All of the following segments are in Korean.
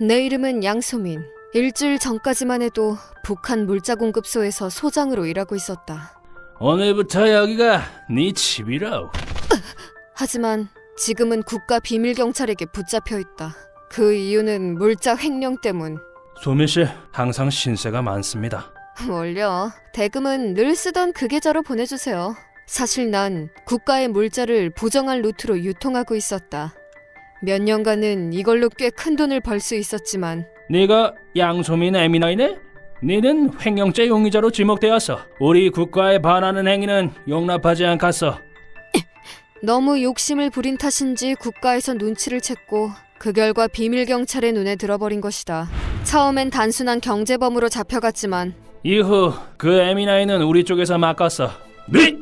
내 이름은 양소민. 일주일 전까지만 해도 북한 물자공급소에서 소장으로 일하고 있었다. 오늘부터 여기가 네 집이라오. 하지만 지금은 국가 비밀경찰에게 붙잡혀 있다. 그 이유는 물자 횡령 때문. 소민씨 항상 신세가 많습니다. 뭘요? 대금은 늘 쓰던 그 계좌로 보내주세요. 사실 난 국가의 물자를 부정한 루트로 유통하고 있었다. 몇 년간은 이걸로 꽤 큰 돈을 벌 수 있었지만 네가 양소민 에미나이네? 네는 횡령죄 용의자로 지목되었어. 우리 국가에 반하는 행위는 용납하지 않겠어. 너무 욕심을 부린 탓인지 국가에서 눈치를 챘고 그 결과 비밀경찰의 눈에 들어버린 것이다. 처음엔 단순한 경제범으로 잡혀갔지만 이후 그 에미나이는 우리 쪽에서 맡겼어. 네?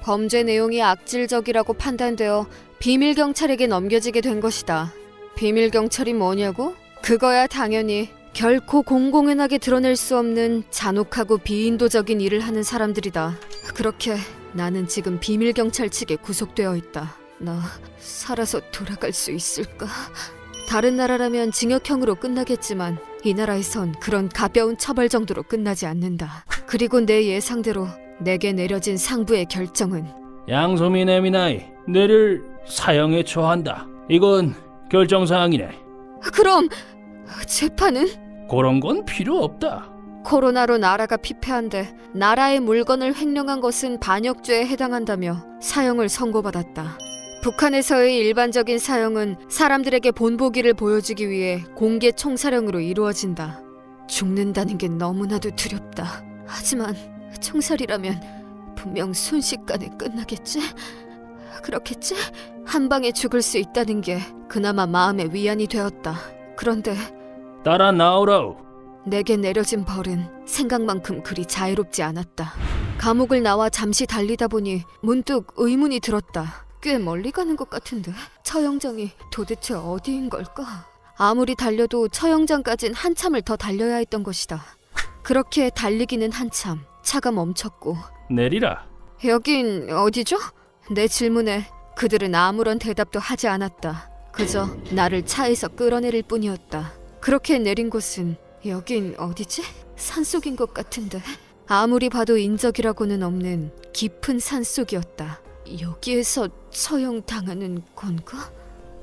범죄 내용이 악질적이라고 판단되어 비밀경찰에게 넘겨지게 된 것이다. 비밀경찰이 뭐냐고? 그거야 당연히 결코 공공연하게 드러낼 수 없는 잔혹하고 비인도적인 일을 하는 사람들이다. 그렇게 나는 지금 비밀경찰 측에 구속되어 있다. 나 살아서 돌아갈 수 있을까? 다른 나라라면 징역형으로 끝나겠지만 이 나라에선 그런 가벼운 처벌 정도로 끝나지 않는다. 그리고 내 예상대로 내게 내려진 상부의 결정은 양소민 에미나이, 너를 사형에 처한다. 이건 결정사항이네. 그럼 재판은? 그런 건 필요 없다. 코로나로 나라가 피폐한데 나라의 물건을 횡령한 것은 반역죄에 해당한다며 사형을 선고받았다. 북한에서의 일반적인 사형은 사람들에게 본보기를 보여주기 위해 공개 총사령으로 이루어진다. 죽는다는 게 너무나도 두렵다. 하지만 총살이라면 분명 순식간에 끝나겠지? 그렇겠지? 한 방에 죽을 수 있다는 게 그나마 마음의 위안이 되었다. 그런데 따라 나오라오. 내게 내려진 벌은 생각만큼 그리 자유롭지 않았다. 감옥을 나와 잠시 달리다 보니 문득 의문이 들었다. 꽤 멀리 가는 것 같은데 처형장이 도대체 어디인 걸까? 아무리 달려도 처형장까진 한참을 더 달려야 했던 것이다. 그렇게 달리기는 한참 차가 멈췄고 내리라. 여긴 어디죠? 내 질문에 그들은 아무런 대답도 하지 않았다. 그저 나를 차에서 끌어내릴 뿐이었다. 그렇게 내린 곳은 여긴 어디지? 산속인 것 같은데 아무리 봐도 인적이라고는 없는 깊은 산속이었다. 여기에서 처형당하는 건가?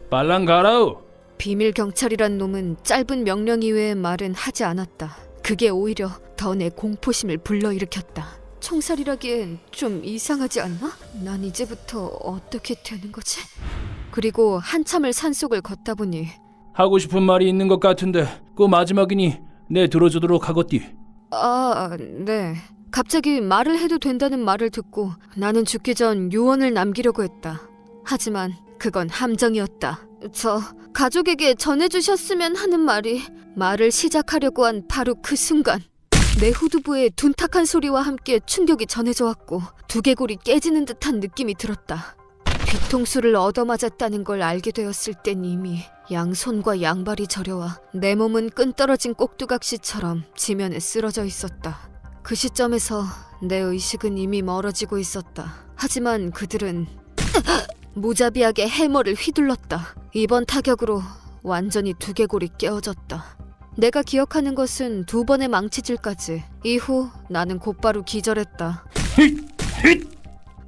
빨랑 가라오. 비밀경찰이란 놈은 짧은 명령 이외의 말은 하지 않았다. 그게 오히려 더 내 공포심을 불러일으켰다. 총살이라기엔 좀 이상하지 않나? 난 이제부터 어떻게 되는 거지? 그리고 한참을 산속을 걷다 보니 하고 싶은 말이 있는 것 같은데 그 마지막이니 내 들어주도록 하겠디. 네. 갑자기 말을 해도 된다는 말을 듣고 나는 죽기 전 유언을 남기려고 했다. 하지만 그건 함정이었다. 저 가족에게 전해주셨으면 하는 말을 시작하려고 한 바로 그 순간 내 후두부에 둔탁한 소리와 함께 충격이 전해져 왔고 두개골이 깨지는 듯한 느낌이 들었다. 뒤통수를 얻어맞았다는 걸 알게 되었을 땐 이미 양손과 양발이 저려와 내 몸은 끈떨어진 꼭두각시처럼 지면에 쓰러져 있었다. 그 시점에서 내 의식은 이미 멀어지고 있었다. 하지만 그들은 무자비하게 해머를 휘둘렀다. 이번 타격으로 완전히 두개골이 깨어졌다. 내가 기억하는 것은 2번의 망치질까지. 이후 나는 곧바로 기절했다.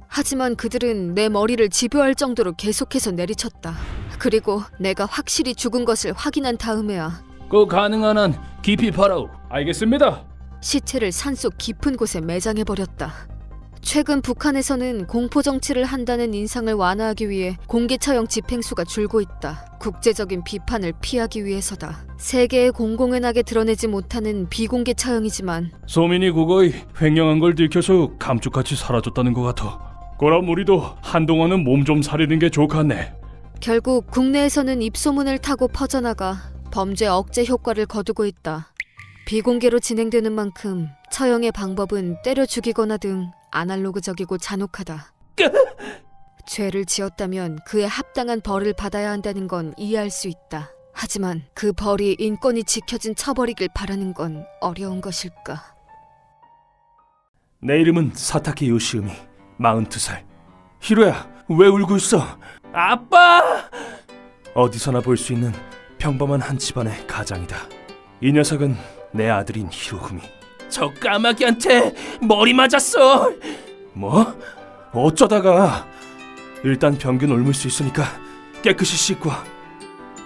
하지만 그들은 내 머리를 집요할 정도로 계속해서 내리쳤다. 그리고 내가 확실히 죽은 것을 확인한 다음에야 그 가능한 한 깊이 파라오. 알겠습니다. 시체를 산속 깊은 곳에 매장해버렸다. 최근 북한에서는 공포정치를 한다는 인상을 완화하기 위해 공개처형 집행수가 줄고 있다. 국제적인 비판을 피하기 위해서다. 세계에 공공연하게 드러내지 못하는 비공개 처형이지만 소민이 그거이 횡령한 걸 들켜서 감쪽같이 사라졌다는 것 같아. 그럼 우리도 한동안은 몸 좀 사리는 게 좋겠네. 결국 국내에서는 입소문을 타고 퍼져나가 범죄 억제 효과를 거두고 있다. 비공개로 진행되는 만큼 처형의 방법은 때려 죽이거나 등 아날로그적이고 잔혹하다. 죄를 지었다면 그에 합당한 벌을 받아야 한다는 건 이해할 수 있다. 하지만 그 벌이 인권이 지켜진 처벌이길 바라는 건 어려운 것일까? 내 이름은 사타케 요시우미, 42살. 히로야, 왜 울고 있어? 아빠! 어디서나 볼 수 있는 평범한 한 집안의 가장이다. 이 녀석은 내 아들인 히로후미. 저 까마귀한테 머리 맞았어. 뭐? 어쩌다가? 일단 병균 옮을 수 있으니까 깨끗이 씻고 와.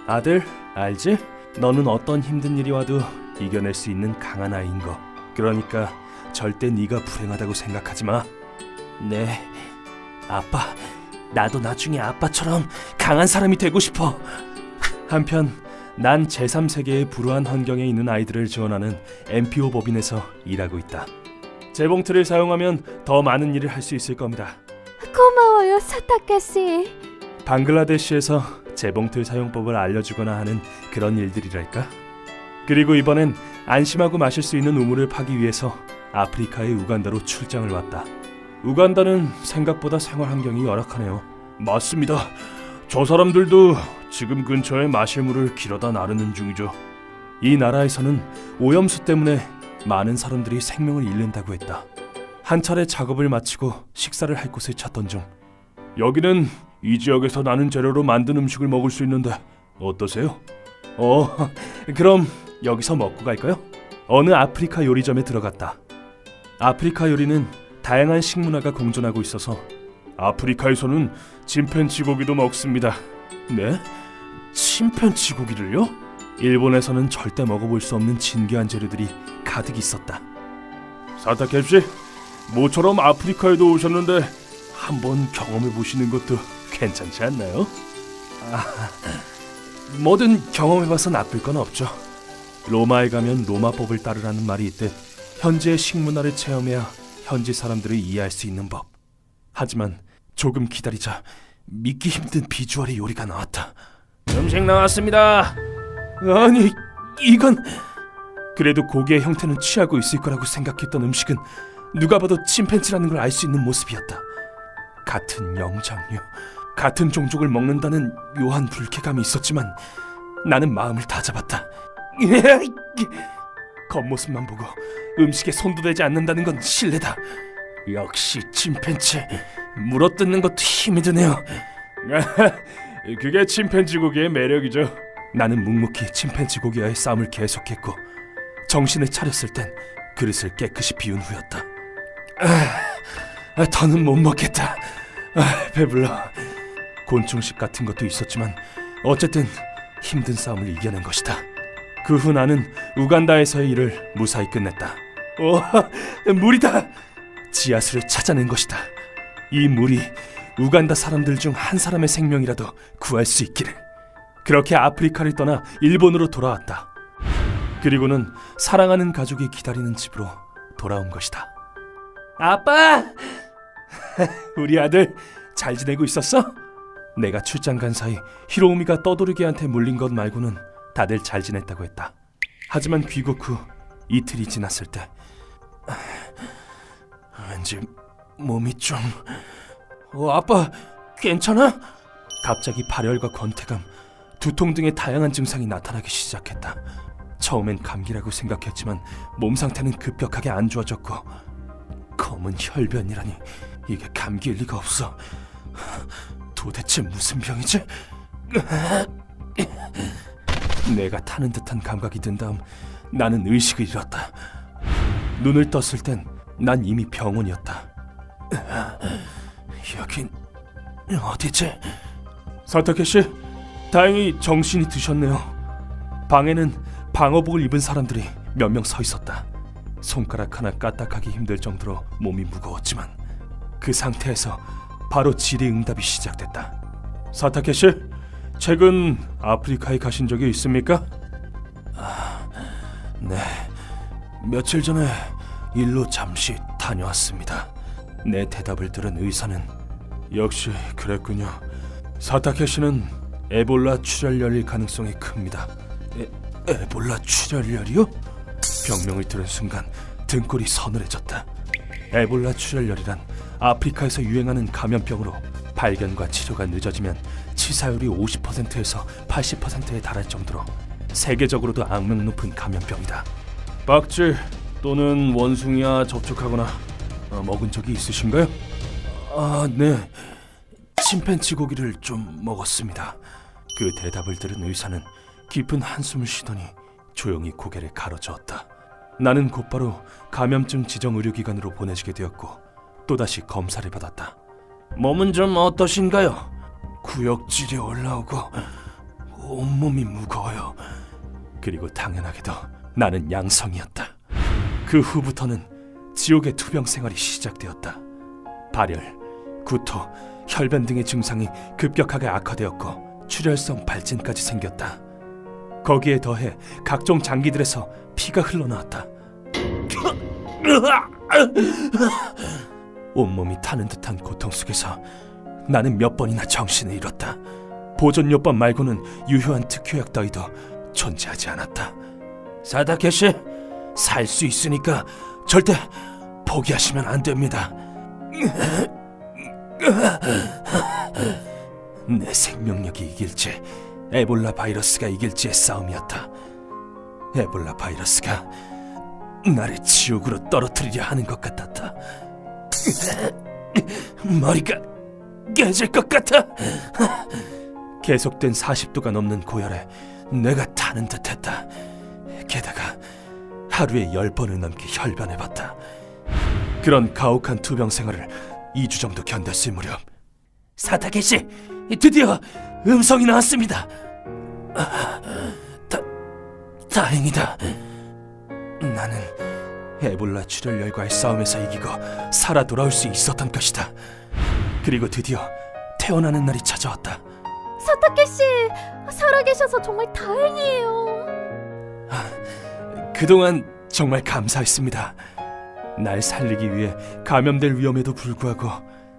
아들, 알지? 너는 어떤 힘든 일이 와도 이겨낼 수 있는 강한 아이인 거. 그러니까 절대 네가 불행하다고 생각하지 마. 네, 아빠, 나도 나중에 아빠처럼 강한 사람이 되고 싶어. 한편 난 제3세계의 불우한 환경에 있는 아이들을 지원하는 NPO 법인에서 일하고 있다. 재봉틀을 사용하면 더 많은 일을 할 수 있을 겁니다. 고마워요, 사타카 씨. 방글라데시에서 재봉틀 사용법을 알려주거나 하는 그런 일들이랄까? 그리고 이번엔 안심하고 마실 수 있는 우물을 파기 위해서 아프리카의 우간다로 출장을 왔다. 우간다는 생각보다 생활 환경이 열악하네요. 맞습니다. 저 사람들도 지금 근처에 마실 물을 길어다 나르는 중이죠. 이 나라에서는 오염수 때문에 많은 사람들이 생명을 잃는다고 했다. 한 차례 작업을 마치고 식사를 할 곳을 찾던 중 여기는 이 지역에서 나는 재료로 만든 음식을 먹을 수 있는데 어떠세요? 그럼 여기서 먹고 갈까요? 어느 아프리카 요리점에 들어갔다. 아프리카 요리는 다양한 식문화가 공존하고 있어서 아프리카에서는 침팬지 고기도 먹습니다. 네? 침팬지 고기를요? 일본에서는 절대 먹어볼 수 없는 진귀한 재료들이 가득 있었다. 사타케 씨, 모처럼 아프리카에도 오셨는데 한번 경험해 보시는 것도 괜찮지 않나요? 뭐든 경험해봐서 나쁠 건 없죠. 로마에 가면 로마법을 따르라는 말이 있듯 현지의 식문화를 체험해야 현지 사람들을 이해할 수 있는 법. 하지만 조금 기다리자 믿기 힘든 비주얼의 요리가 나왔다. 음식 나왔습니다. 아니, 이건... 그래도 고기의 형태는 취하고 있을 거라고 생각했던 음식은 누가 봐도 침팬지라는 걸 알 수 있는 모습이었다. 같은 영장류, 같은 종족을 먹는다는 묘한 불쾌감이 있었지만 나는 마음을 다잡았다. 겉모습만 보고 음식에 손도 대지 않는다는 건 실례다. 역시 침팬지, 물어뜯는 것도 힘이 드네요. 그게 침팬지 고기의 매력이죠. 나는 묵묵히 침팬지 고기와의 싸움을 계속했고 정신을 차렸을 땐 그릇을 깨끗이 비운 후였다. 더는 못 먹겠다. 배불러. 곤충식 같은 것도 있었지만 어쨌든 힘든 싸움을 이겨낸 것이다. 그 후 나는 우간다에서의 일을 무사히 끝냈다. 물이다! 지하수를 찾아낸 것이다. 이 물이 우간다 사람들 중 한 사람의 생명이라도 구할 수 있기를. 그렇게 아프리카를 떠나 일본으로 돌아왔다. 그리고는 사랑하는 가족이 기다리는 집으로 돌아온 것이다. 아빠! 우리 아들 잘 지내고 있었어? 내가 출장 간 사이 히로우미가 떠돌이개한테 물린 것 말고는 다들 잘 지냈다고 했다. 하지만 귀국 후 이틀이 지났을 때 왠지 몸이 좀... 아빠 괜찮아? 갑자기 발열과 권태감, 두통 등의 다양한 증상이 나타나기 시작했다. 처음엔 감기라고 생각했지만 몸 상태는 급격하게 안 좋아졌고 검은 혈변이라니 이게 감기일 리가 없어. 도대체 무슨 병이지? 내가 타는 듯한 감각이 든 다음 나는 의식을 잃었다. 눈을 떴을 땐 난 이미 병원이었다. 여긴 어디지? 사타케 씨, 다행히 정신이 드셨네요. 방에는 방어복을 입은 사람들이 몇 명 서 있었다. 손가락 하나 까딱하기 힘들 정도로 몸이 무거웠지만 그 상태에서 바로 질의응답이 시작됐다. 사타케 씨, 최근 아프리카에 가신 적이 있습니까? 네, 며칠 전에 일로 잠시 다녀왔습니다. 내 대답을 들은 의사는 역시 그랬군요. 사타케 씨는 에볼라 출혈열일 가능성이 큽니다. 에볼라 출혈열이요? 병명을 들은 순간 등골이 서늘해졌다. 에볼라 출혈열이란 아프리카에서 유행하는 감염병으로 발견과 치료가 늦어지면 치사율이 50%에서 80%에 달할 정도로 세계적으로도 악명 높은 감염병이다. 박쥐 또는 원숭이와 접촉하거나 먹은 적이 있으신가요? 네. 침팬지 고기를 좀 먹었습니다. 그 대답을 들은 의사는 깊은 한숨을 쉬더니 조용히 고개를 가로저었다. 나는 곧바로 감염증 지정 의료기관으로 보내지게 되었고 또다시 검사를 받았다. 몸은 좀 어떠신가요? 구역질이 올라오고 온몸이 무거워요. 그리고 당연하게도 나는 양성이었다. 그 후부터는 지옥의 투병 생활이 시작되었다. 발열, 구토, 혈변 등의 증상이 급격하게 악화되었고 출혈성 발진까지 생겼다. 거기에 더해 각종 장기들에서 피가 흘러나왔다. 온몸이 타는 듯한 고통 속에서 나는 몇 번이나 정신을 잃었다. 보존요법 말고는 유효한 특효약 따위도 존재하지 않았다. 사다케 씨, 살 수 있으니까 절대 포기하시면 안 됩니다. 내 생명력이 이길지 에볼라 바이러스가 이길지의 싸움이었다. 에볼라 바이러스가 나를 지옥으로 떨어뜨리려 하는 것 같았다. 머리가 깨질 것 같아. 계속된 40도가 넘는 고열에 내가 타는 듯했다. 게다가 하루에 10번을 넘게 혈변해봤다. 그런 가혹한 투병 생활을 2주 정도 견뎠을 무렵 사타케 씨, 드디어 음성이 나왔습니다. 다행이다. 나는 에볼라 출혈열과의 싸움에서 이기고 살아 돌아올 수 있었던 것이다. 그리고 드디어 태어나는 날이 찾아왔다. 사타케 씨, 살아계셔서 정말 다행이에요. 그동안 정말 감사했습니다. 날 살리기 위해 감염될 위험에도 불구하고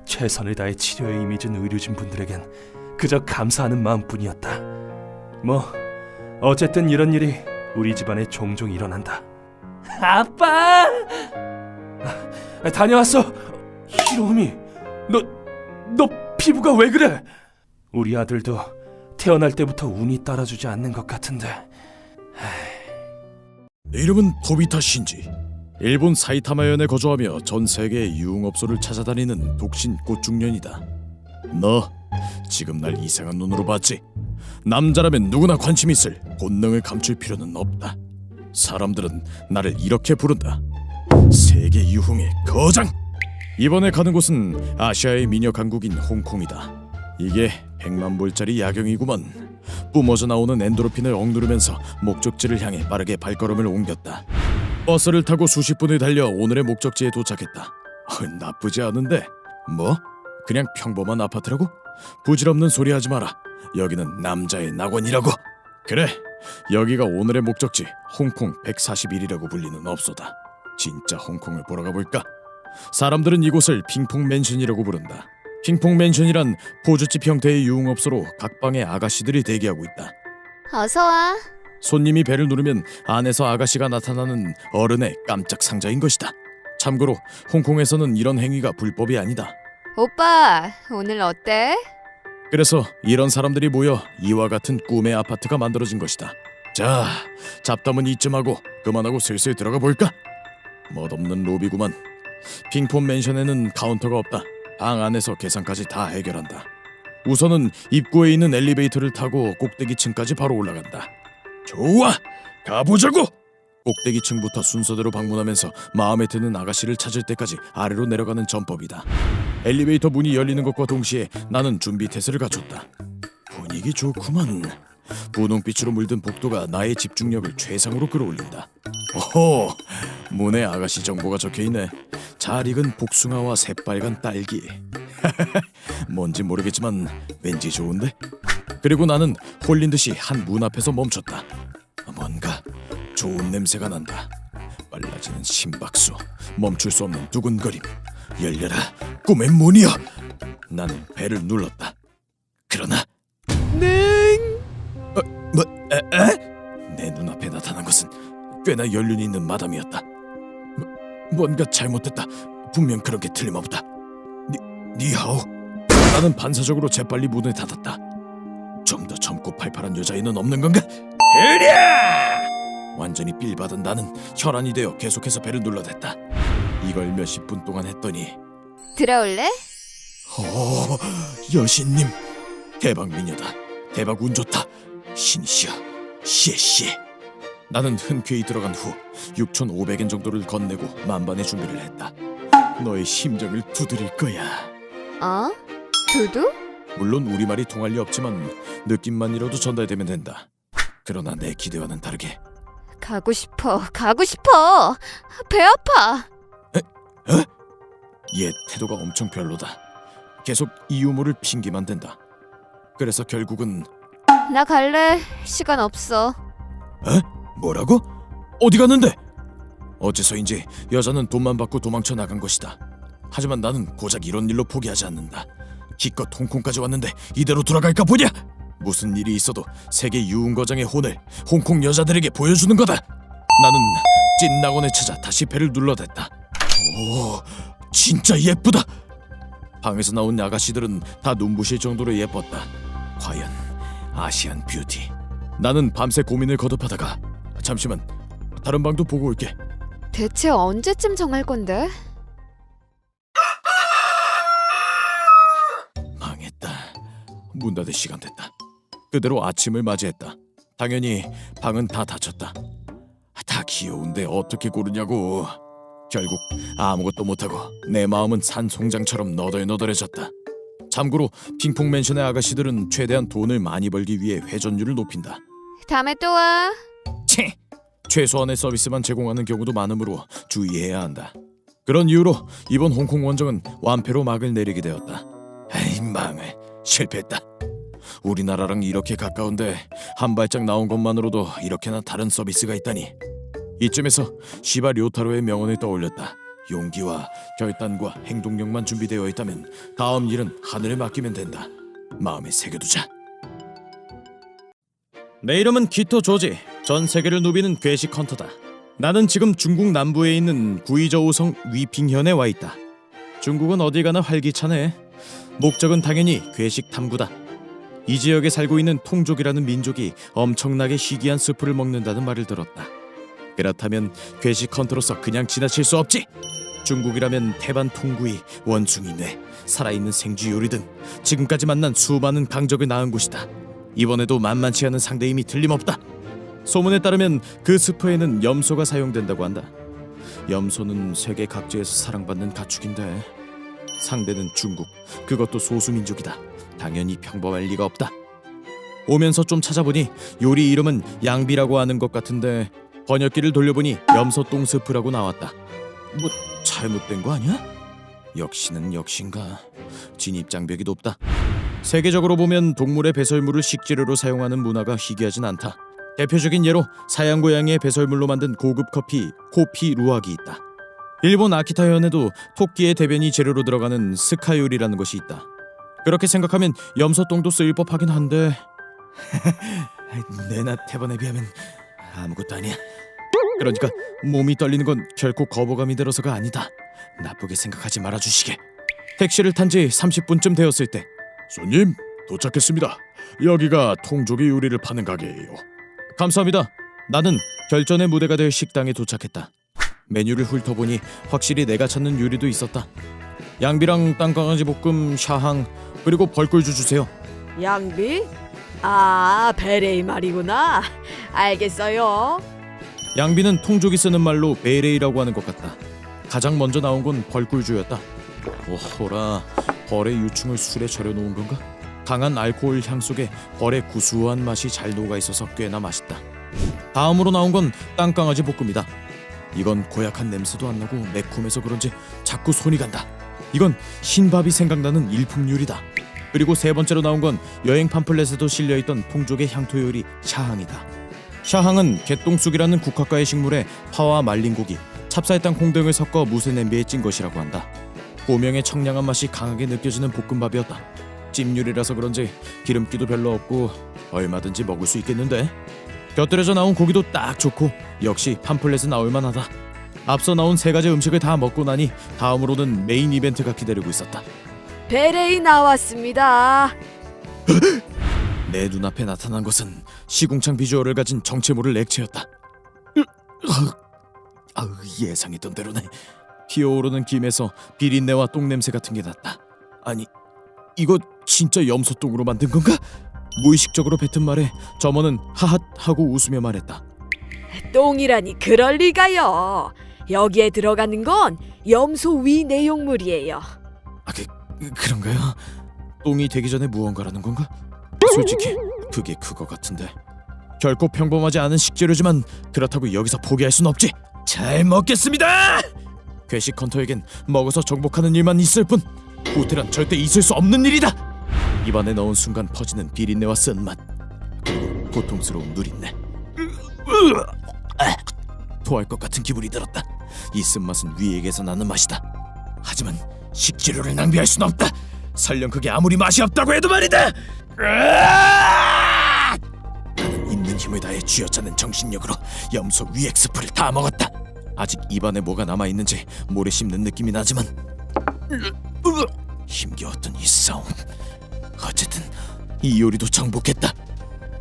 최선을 다해 치료에 임해준 의료진 분들에겐 그저 감사하는 마음뿐이었다. 뭐 어쨌든 이런 일이 우리 집안에 종종 일어난다. 아빠! 다녀왔어. 히로미, 너 피부가 왜 그래? 우리 아들도 태어날 때부터 운이 따라주지 않는 것 같은데. 내 이름은 토비타 신지. 일본 사이타마현에 거주하며 전 세계의 유흥업소를 찾아다니는 독신 꽃중년이다. 너 지금 날 이상한 눈으로 봤지? 남자라면 누구나 관심 있을 본능을 감출 필요는 없다. 사람들은 나를 이렇게 부른다. 세계 유흥의 거장! 이번에 가는 곳은 아시아의 미녀 강국인 홍콩이다. 이게 100만 볼짜리 야경이구먼. 뿜어져 나오는 엔도르핀을 억누르면서 목적지를 향해 빠르게 발걸음을 옮겼다. 버스를 타고 수십 분을 달려 오늘의 목적지에 도착했다. 나쁘지 않은데? 뭐? 그냥 평범한 아파트라고? 부질없는 소리 하지 마라. 여기는 남자의 낙원이라고. 그래, 여기가 오늘의 목적지 홍콩 141이라고 불리는 업소다. 진짜 홍콩을 보러 가볼까? 사람들은 이곳을 핑퐁 맨션이라고 부른다. 핑퐁 맨션이란 포주집 형태의 유흥업소로 각 방에 아가씨들이 대기하고 있다. 어서 와. 손님이 배를 누르면 안에서 아가씨가 나타나는 어른의 깜짝 상자인 것이다. 참고로 홍콩에서는 이런 행위가 불법이 아니다. 오빠, 오늘 어때? 그래서 이런 사람들이 모여 이와 같은 꿈의 아파트가 만들어진 것이다. 자, 잡담은 이쯤 하고 그만하고 슬슬 들어가 볼까? 멋없는 로비구만. 핑퐁 맨션에는 카운터가 없다. 방 안에서 계산까지 다 해결한다. 우선은 입구에 있는 엘리베이터를 타고 꼭대기층까지 바로 올라간다. 좋아, 가보자고! 꼭대기층부터 순서대로 방문하면서 마음에 드는 아가씨를 찾을 때까지 아래로 내려가는 전법이다. 엘리베이터 문이 열리는 것과 동시에 나는 준비 태세를 갖췄다. 분위기 좋구만. 분홍빛으로 물든 복도가 나의 집중력을 최상으로 끌어올린다. 오호, 문에 아가씨 정보가 적혀있네. 잘 익은 복숭아와 새빨간 딸기. 뭔지 모르겠지만 왠지 좋은데? 그리고 나는 홀린 듯이 한 문 앞에서 멈췄다. 뭔가 좋은 냄새가 난다. 빨라지는 심박수, 멈출 수 없는 두근거림. 열려라, 꿈의 문이여! 나는 배를 눌렀다. 그러나 내 눈앞에 나타난 것은 꽤나 연륜이 있는 마담이었다. 뭔가 잘못됐다. 분명 그런 게 틀림없다. 니하오. 나는 반사적으로 재빨리 문을 닫았다. 좀 더 젊고 팔팔한 여자애는 없는 건가? 으랴! 완전히 삘받은 나는 혈안이 되어 계속해서 배를 눌러댔다. 이걸 몇십 분 동안 했더니 들어올래? 여신님, 대박 미녀다. 대박 운 좋다. 신이시여, 시시. 나는 흔쾌히 들어간 후 6,500엔 정도를 건네고 만반의 준비를 했다. 너의 심정을 두드릴 거야. 어? 두두? 물론 우리말이 통할 리 없지만 느낌만이라도 전달되면 된다. 그러나 내 기대와는 다르게 가고 싶어. 배 아파. 얘 태도가 엄청 별로다. 계속 이 유머를 핑계만 댄다. 그래서 결국은 나 갈래. 시간 없어. 뭐라고? 어디 갔는데? 어째서인지 여자는 돈만 받고 도망쳐 나간 것이다. 하지만 나는 고작 이런 일로 포기하지 않는다. 기껏 홍콩까지 왔는데 이대로 돌아갈까 보냐? 무슨 일이 있어도 세계 유흥거장의 혼을 홍콩 여자들에게 보여주는 거다. 나는 찐낙원에 찾아 다시 배를 눌러댔다. 오, 진짜 예쁘다. 방에서 나온 아가씨들은 다 눈부실 정도로 예뻤다. 과연 아시안 뷰티. 나는 밤새 고민을 거듭하다가 잠시만 다른 방도 보고 올게. 대체 언제쯤 정할 건데? 망했다. 문 닫을 시간 됐다. 그대로 아침을 맞이했다. 당연히 방은 다 닫혔다. 다 귀여운데 어떻게 고르냐고. 결국 아무것도 못하고 내 마음은 산송장처럼 너덜너덜해졌다. 참고로 핑퐁 맨션의 아가씨들은 최대한 돈을 많이 벌기 위해 회전율을 높인다. 다음에 또 와. 치! 최소한의 서비스만 제공하는 경우도 많으므로 주의해야 한다. 그런 이유로 이번 홍콩 원정은 완패로 막을 내리게 되었다. 에이 망해. 실패했다. 우리나라랑 이렇게 가까운데 한 발짝 나온 것만으로도 이렇게나 다른 서비스가 있다니. 이쯤에서 시바 료타로의 명언을 떠올렸다. 용기와 결단과 행동력만 준비되어 있다면 다음 일은 하늘에 맡기면 된다. 마음에 새겨두자. 내 이름은 기토 조지. 전 세계를 누비는 괴식 헌터다. 나는 지금 중국 남부에 있는 구이저우성 위핑현에 와 있다. 중국은 어디 가나 활기차네. 목적은 당연히 괴식 탐구다. 이 지역에 살고 있는 통족이라는 민족이 엄청나게 희귀한 스프를 먹는다는 말을 들었다. 그렇다면 괴식 헌터로서 그냥 지나칠 수 없지. 중국이라면 태반 통구이, 원숭이 뇌, 살아있는 생쥐 요리 등 지금까지 만난 수많은 강적을 낳은 곳이다. 이번에도 만만치 않은 상대임이 틀림없다. 소문에 따르면 그 스프에는 염소가 사용된다고 한다. 염소는 세계 각지에서 사랑받는 가축인데 상대는 중국, 그것도 소수민족이다. 당연히 평범할 리가 없다. 오면서 좀 찾아보니 요리 이름은 양비라고 하는 것 같은데 번역기를 돌려보니 염소똥 스프라고 나왔다. 뭐 잘못된 거 아니야? 역시는 역신가. 진입장벽이 높다. 세계적으로 보면 동물의 배설물을 식재료로 사용하는 문화가 희귀하진 않다. 대표적인 예로 사양 고양이의 배설물로 만든 고급 커피 호피 루악이 있다. 일본 아키타현에도 토끼의 대변이 재료로 들어가는 스카 요리라는 것이 있다. 그렇게 생각하면 염소똥도 쓰일 법하긴 한데 내나 태반에 비하면 아무것도 아니야. 그러니까 몸이 떨리는 건 결코 거부감이 들어서가 아니다. 나쁘게 생각하지 말아주시게. 택시를 탄 지 30분쯤 되었을 때 손님 도착했습니다. 여기가 통족의 요리를 파는 가게예요. 감사합니다. 나는 결전의 무대가 될 식당에 도착했다. 메뉴를 훑어보니 확실히 내가 찾는 요리도 있었다. 양비랑 땅강아지 볶음, 샤항, 그리고 벌꿀주 주세요. 양비? 아, 베레이 말이구나. 알겠어요. 양비는 통족이 쓰는 말로 베레이라고 하는 것 같다. 가장 먼저 나온 건 벌꿀주였다. 오호라, 벌의 유충을 술에 절여 놓은 건가? 강한 알코올 향 속에 벌의 구수한 맛이 잘 녹아 있어서 꽤나 맛있다. 다음으로 나온 건 땅강아지 볶음이다. 이건 고약한 냄새도 안 나고 매콤해서 그런지 자꾸 손이 간다. 이건 흰밥이 생각나는 일품 요리다. 그리고 세 번째로 나온 건 여행 팜플렛에도 실려있던 통족의 향토 요리 샤항이다. 샤항은 개똥쑥이라는 국화과의 식물에 파와 말린 고기, 찹쌀당 콩 등을 섞어 무쇠 냄비에 찐 것이라고 한다. 고명의 청량한 맛이 강하게 느껴지는 볶음밥이었다. 찜요리라서 그런지 기름기도 별로 없고 얼마든지 먹을 수 있겠는데. 곁들여져 나온 고기도 딱 좋고 역시 팜플렛에 나올 만하다. 앞서 나온 세 가지 음식을 다 먹고 나니 다음으로는 메인 이벤트가 기다리고 있었다. 베레이 나왔습니다. 내 눈앞에 나타난 것은 시궁창 비주얼을 가진 정체 모를 액체였다. 예상했던 대로네. 피어오르는 김에서 비린내와 똥냄새 같은 게 났다. 아니, 이거 진짜 염소똥으로 만든 건가? 무의식적으로 뱉은 말에 점원은 하핫 하고 웃으며 말했다. 똥이라니 그럴 리가요. 여기에 들어가는 건 염소 위 내용물이에요. 그런가요? 똥이 되기 전에 무언가라는 건가? 솔직히 그게 그거 같은데. 결코 평범하지 않은 식재료지만 그렇다고 여기서 포기할 순 없지. 잘 먹겠습니다. 괴식 헌터에겐 먹어서 정복하는 일만 있을 뿐 호텔은 절대 있을 수 없는 일이다. 입안에 넣은 순간 퍼지는 비린내와 쓴맛, 그리고 고통스러운 누린내. 토할 것 같은 기분이 들었다. 이 쓴맛은 위액에서 나는 맛이다. 하지만 식재료를 낭비할 순 없다. 설령 그게 아무리 맛이 없다고 해도 말이다. 나는 있는 힘을 다해 쥐어짜는 정신력으로 염소 위액 스프를 다 먹었다. 아직 입안에 뭐가 남아있는지 모래 씹는 느낌이 나지만 힘겨웠던 이 싸움. 어쨌든 이 요리도 정복했다.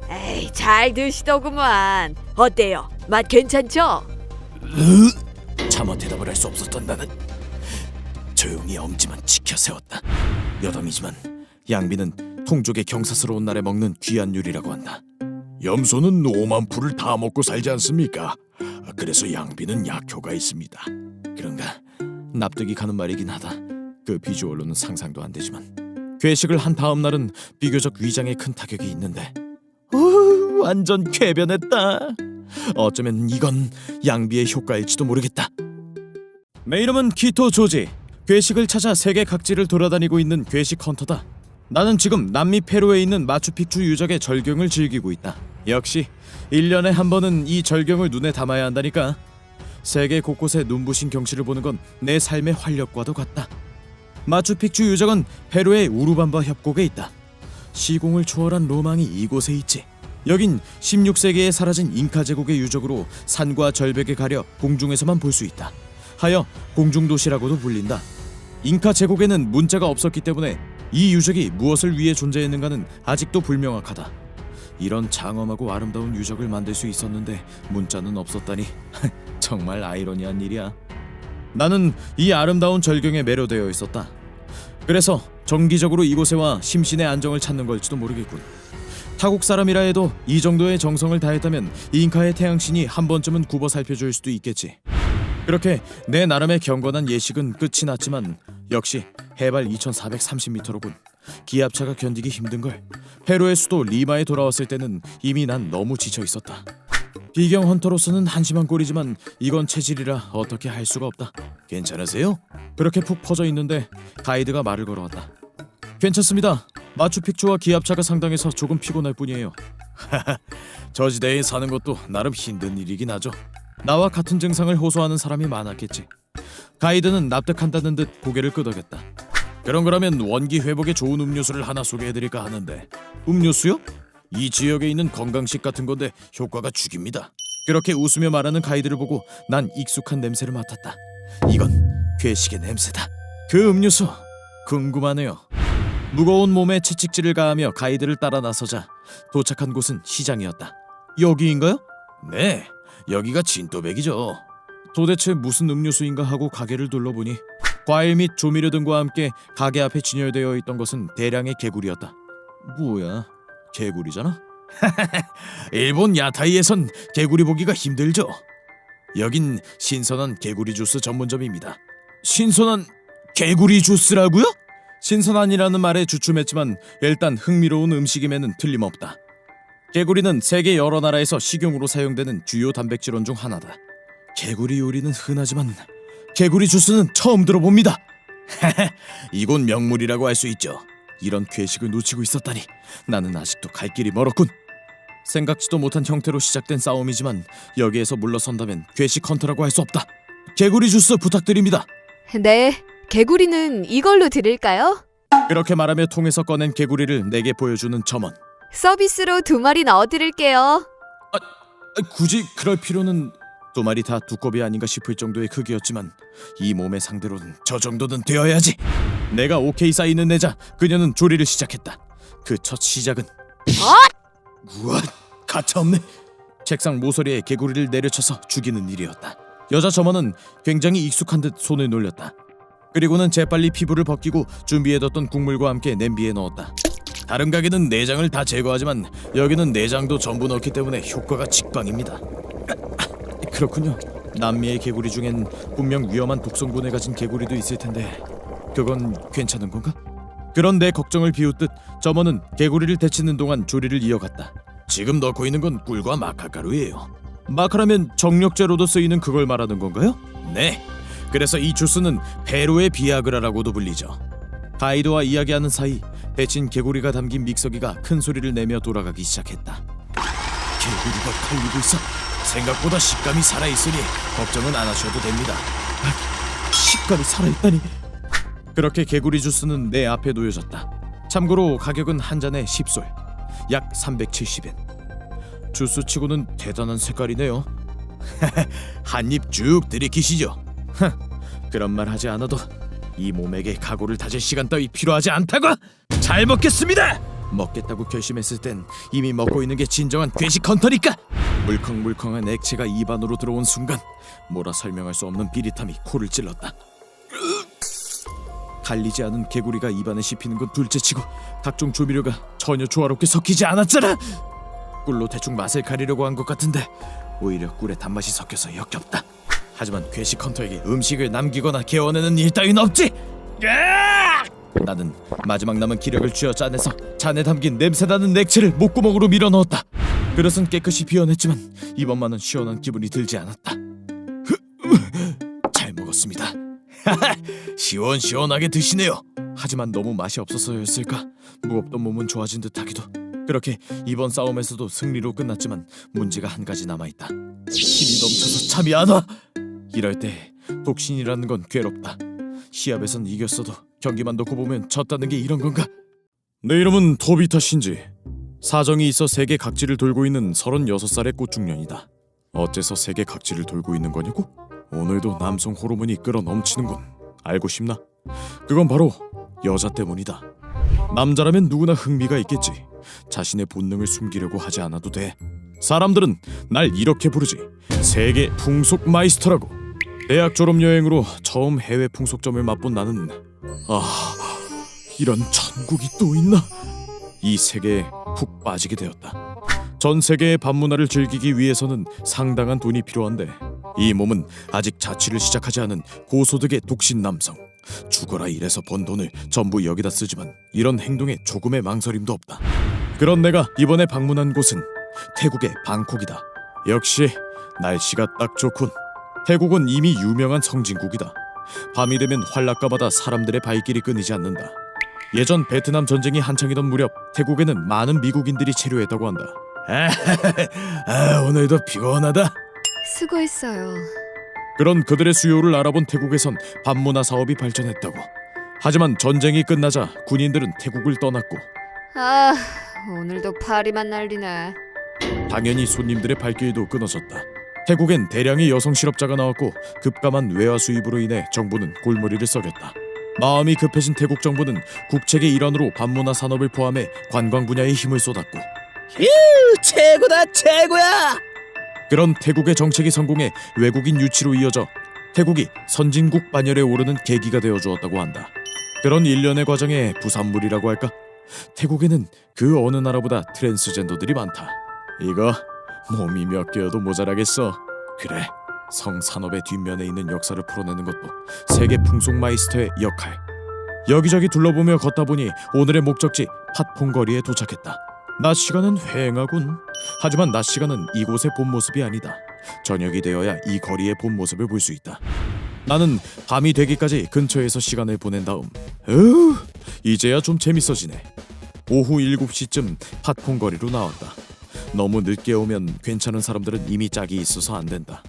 에이, 잘 드시더구만. 어때요? 맛 괜찮죠? 차마 대답을 할 수 없었던 나는 조용히 엄지만 지켜세웠다. 여담이지만 양비는 통족의 경사스러운 날에 먹는 귀한 요리라고 한다. 염소는 5만 풀을 다 먹고 살지 않습니까? 그래서 양비는 약효가 있습니다. 그런가? 납득이 가는 말이긴 하다. 그 비주얼로는 상상도 안 되지만 괴식을 한 다음 날은 비교적 위장에 큰 타격이 있는데 완전 쾌변했다. 어쩌면 이건 양비의 효과일지도 모르겠다. 내 이름은 키토 조지. 괴식을 찾아 세계 각지를 돌아다니고 있는 괴식 헌터다. 나는 지금 남미 페루에 있는 마추픽추 유적의 절경을 즐기고 있다. 역시 1년에 한 번은 이 절경을 눈에 담아야 한다니까. 세계 곳곳의 눈부신 경치를 보는 건 내 삶의 활력과도 같다. 마추픽추 유적은 페루의 우루밤바 협곡에 있다. 시공을 초월한 로망이 이곳에 있지. 여긴 16세기에 사라진 잉카 제국의 유적으로 산과 절벽에 가려 공중에서만 볼 수 있다. 하여 공중도시라고도 불린다. 잉카 제국에는 문자가 없었기 때문에 이 유적이 무엇을 위해 존재했는가는 아직도 불명확하다. 이런 장엄하고 아름다운 유적을 만들 수 있었는데 문자는 없었다니 정말 아이러니한 일이야. 나는 이 아름다운 절경에 매료되어 있었다. 그래서 정기적으로 이곳에 와 심신의 안정을 찾는 걸지도 모르겠군. 타국 사람이라 해도 이 정도의 정성을 다했다면 잉카의 태양신이 한 번쯤은 굽어 살펴줄 수도 있겠지. 그렇게 내 나름의 경건한 예식은 끝이 났지만 역시 해발 2430m로군. 기압차가 견디기 힘든걸. 페루의 수도 리마에 돌아왔을 때는 이미 난 너무 지쳐 있었다. 비경 헌터로서는 한심한 꼴이지만 이건 체질이라 어떻게 할 수가 없다. 괜찮으세요? 그렇게 푹 퍼져 있는데 가이드가 말을 걸어왔다. 괜찮습니다. 마추픽추와 기압차가 상당해서 조금 피곤할 뿐이에요. 저지대에 사는 것도 나름 힘든 일이긴 하죠. 나와 같은 증상을 호소하는 사람이 많았겠지. 가이드는 납득한다는 듯 고개를 끄덕였다. 그런 거라면 원기 회복에 좋은 음료수를 하나 소개해드릴까 하는데. 음료수요? 이 지역에 있는 건강식 같은 건데 효과가 죽입니다. 그렇게 웃으며 말하는 가이드를 보고 난 익숙한 냄새를 맡았다. 이건 괴식의 냄새다. 그 음료수 궁금하네요. 무거운 몸에 채찍질을 가하며 가이드를 따라 나서자 도착한 곳은 시장이었다. 여기인가요? 네, 여기가 진또백이죠. 도대체 무슨 음료수인가 하고 가게를 둘러보니 과일 및 조미료 등과 함께 가게 앞에 진열되어 있던 것은 대량의 개구리였다. 뭐야, 개구리잖아? 일본 야타이에선 개구리 보기가 힘들죠. 여긴 신선한 개구리 주스 전문점입니다. 신선한 개구리 주스라고요? 신선한이라는 말에 주춤했지만 일단 흥미로운 음식임에는 틀림없다. 개구리는 세계 여러 나라에서 식용으로 사용되는 주요 단백질원 중 하나다. 개구리 요리는 흔하지만 개구리 주스는 처음 들어봅니다. 이건 명물이라고 할 수 있죠. 이런 괴식을 놓치고 있었다니 나는 아직도 갈 길이 멀었군. 생각지도 못한 형태로 시작된 싸움이지만 여기에서 물러선다면 괴식 헌터라고 할 수 없다. 개구리 주스 부탁드립니다. 네, 개구리는 이걸로 드릴까요? 그렇게 말하며 통에서 꺼낸 개구리를 내게 보여주는 점원. 서비스로 2마리 넣어드릴게요. 굳이 그럴 필요는... 2마리 다 두꺼비 아닌가 싶을 정도의 크기였지만 이 몸의 상대로는 저 정도는 되어야지. 내가 오케이 사인을 내자 그녀는 조리를 시작했다. 그 첫 시작은 우와, 가차없네. 책상 모서리에 개구리를 내려쳐서 죽이는 일이었다. 여자 점원은 굉장히 익숙한 듯 손을 놀렸다. 그리고는 재빨리 피부를 벗기고 준비해뒀던 국물과 함께 냄비에 넣었다. 다른 가게는 내장을 다 제거하지만 여기는 내장도 전부 넣기 때문에 효과가 직방입니다. 그렇군요. 남미의 개구리 중엔 분명 위험한 독성분을 가진 개구리도 있을 텐데 그건 괜찮은 건가? 그런 내 걱정을 비웃듯 점원은 개구리를 데치는 동안 조리를 이어갔다. 지금 넣고 있는 건 꿀과 마카가루예요. 마카라면 정력제로도 쓰이는 그걸 말하는 건가요? 네. 그래서 이 주스는 페루의 비아그라라고도 불리죠. 가이도와 이야기하는 사이 데친 개구리가 담긴 믹서기가 큰 소리를 내며 돌아가기 시작했다. 개구리가 갈리고 있어. 생각보다 식감이 살아있으니 걱정은 안 하셔도 됩니다. 식감이 살아있다니. 그렇게 개구리 주스는 내 앞에 놓여졌다. 참고로 가격은 한 잔에 10솔, 약 370엔. 주스치고는 대단한 색깔이네요. 한 입 쭉 들이키시죠. 그런 말 하지 않아도 이 몸에게 각오를 다질 시간 따위 필요하지 않다고. 잘 먹겠습니다. 먹겠다고 결심했을 땐 이미 먹고 있는 게 진정한 괴식 헌터니까. 물컹물컹한 액체가 입안으로 들어온 순간 뭐라 설명할 수 없는 비릿함이 코를 찔렀다. 갈리지 않은 개구리가 입안에 씹히는 건 둘째치고 각종 조미료가 전혀 조화롭게 섞이지 않았잖아. 꿀로 대충 맛을 가리려고 한 것 같은데 오히려 꿀에 단맛이 섞여서 역겹다. 하지만 괴식 헌터에게 음식을 남기거나 개어내는 일 따윈 없지. 나는 마지막 남은 기력을 쥐어 짜내서 잔에 담긴 냄새나는 액체를 목구멍으로 밀어 넣었다. 그릇은 깨끗이 비워냈지만 이번만은 시원한 기분이 들지 않았다. 잘 먹었습니다. 시원시원하게 드시네요. 하지만 너무 맛이 없어서였을까? 무겁던 몸은 좋아진 듯하기도. 그렇게 이번 싸움에서도 승리로 끝났지만 문제가 한 가지 남아있다. 힘이 넘쳐서 잠이 안 와. 이럴 때 독신이라는 건 괴롭다. 시합에선 이겼어도 경기만 놓고 보면 졌다는 게 이런 건가? 내 이름은 토비타 신지. 사정이 있어 세계 각지를 돌고 있는 36살의 꽃중년이다. 어째서 세계 각지를 돌고 있는 거냐고? 오늘도 남성 호르몬이 끌어 넘치는군. 알고 싶나? 그건 바로 여자 때문이다. 남자라면 누구나 흥미가 있겠지. 자신의 본능을 숨기려고 하지 않아도 돼. 사람들은 날 이렇게 부르지. 세계 풍속 마이스터라고. 대학 졸업 여행으로 처음 해외 풍속점을 맛본 나는 이런 천국이 또 있나? 이 세계에 푹 빠지게 되었다. 전 세계의 밤문화를 즐기기 위해서는 상당한 돈이 필요한데 이 몸은 아직 자취를 시작하지 않은 고소득의 독신 남성. 죽어라 일해서 번 돈을 전부 여기다 쓰지만 이런 행동에 조금의 망설임도 없다. 그런 내가 이번에 방문한 곳은 태국의 방콕이다. 역시 날씨가 딱 좋군. 태국은 이미 유명한 성진국이다. 밤이 되면 활락가마다 사람들의 발길이 끊이지 않는다. 예전 베트남 전쟁이 한창이던 무렵 태국에는 많은 미국인들이 체류했다고 한다. 오늘도 피곤하다. 수고했어요. 그런 그들의 수요를 알아본 태국에선 밤문화 사업이 발전했다고. 하지만 전쟁이 끝나자 군인들은 태국을 떠났고 아, 오늘도 파리만 날리네. 당연히 손님들의 발길도 끊어졌다. 태국엔 대량의 여성 실업자가 나왔고 급감한 외화 수입으로 인해 정부는 골머리를 썩였다. 마음이 급해진 태국 정부는 국책의 일환으로 밤문화 산업을 포함해 관광 분야에 힘을 쏟았고 최고다 최고야. 그런 태국의 정책이 성공해 외국인 유치로 이어져 태국이 선진국 반열에 오르는 계기가 되어주었다고 한다. 그런 일련의 과정에 부산물이라고 할까? 태국에는 그 어느 나라보다 트랜스젠더들이 많다. 이거 몸이 몇 개여도 모자라겠어. 그래, 성산업의 뒷면에 있는 역사를 풀어내는 것도 세계 풍속 마이스터의 역할. 여기저기 둘러보며 걷다 보니 오늘의 목적지 팟퐁거리에 도착했다. 낮 시간은 휑하군. 하지만 낮 시간은 이곳의 본 모습이 아니다. 저녁이 되어야 이 거리의 본 모습을 볼 수 있다. 나는 밤이 되기까지 근처에서 시간을 보낸 다음 이제야 좀 재밌어지네. 오후 7시쯤 팟퐁거리로 나왔다. 너무 늦게 오면 괜찮은 사람들은 이미 짝이 있어서 안 된다.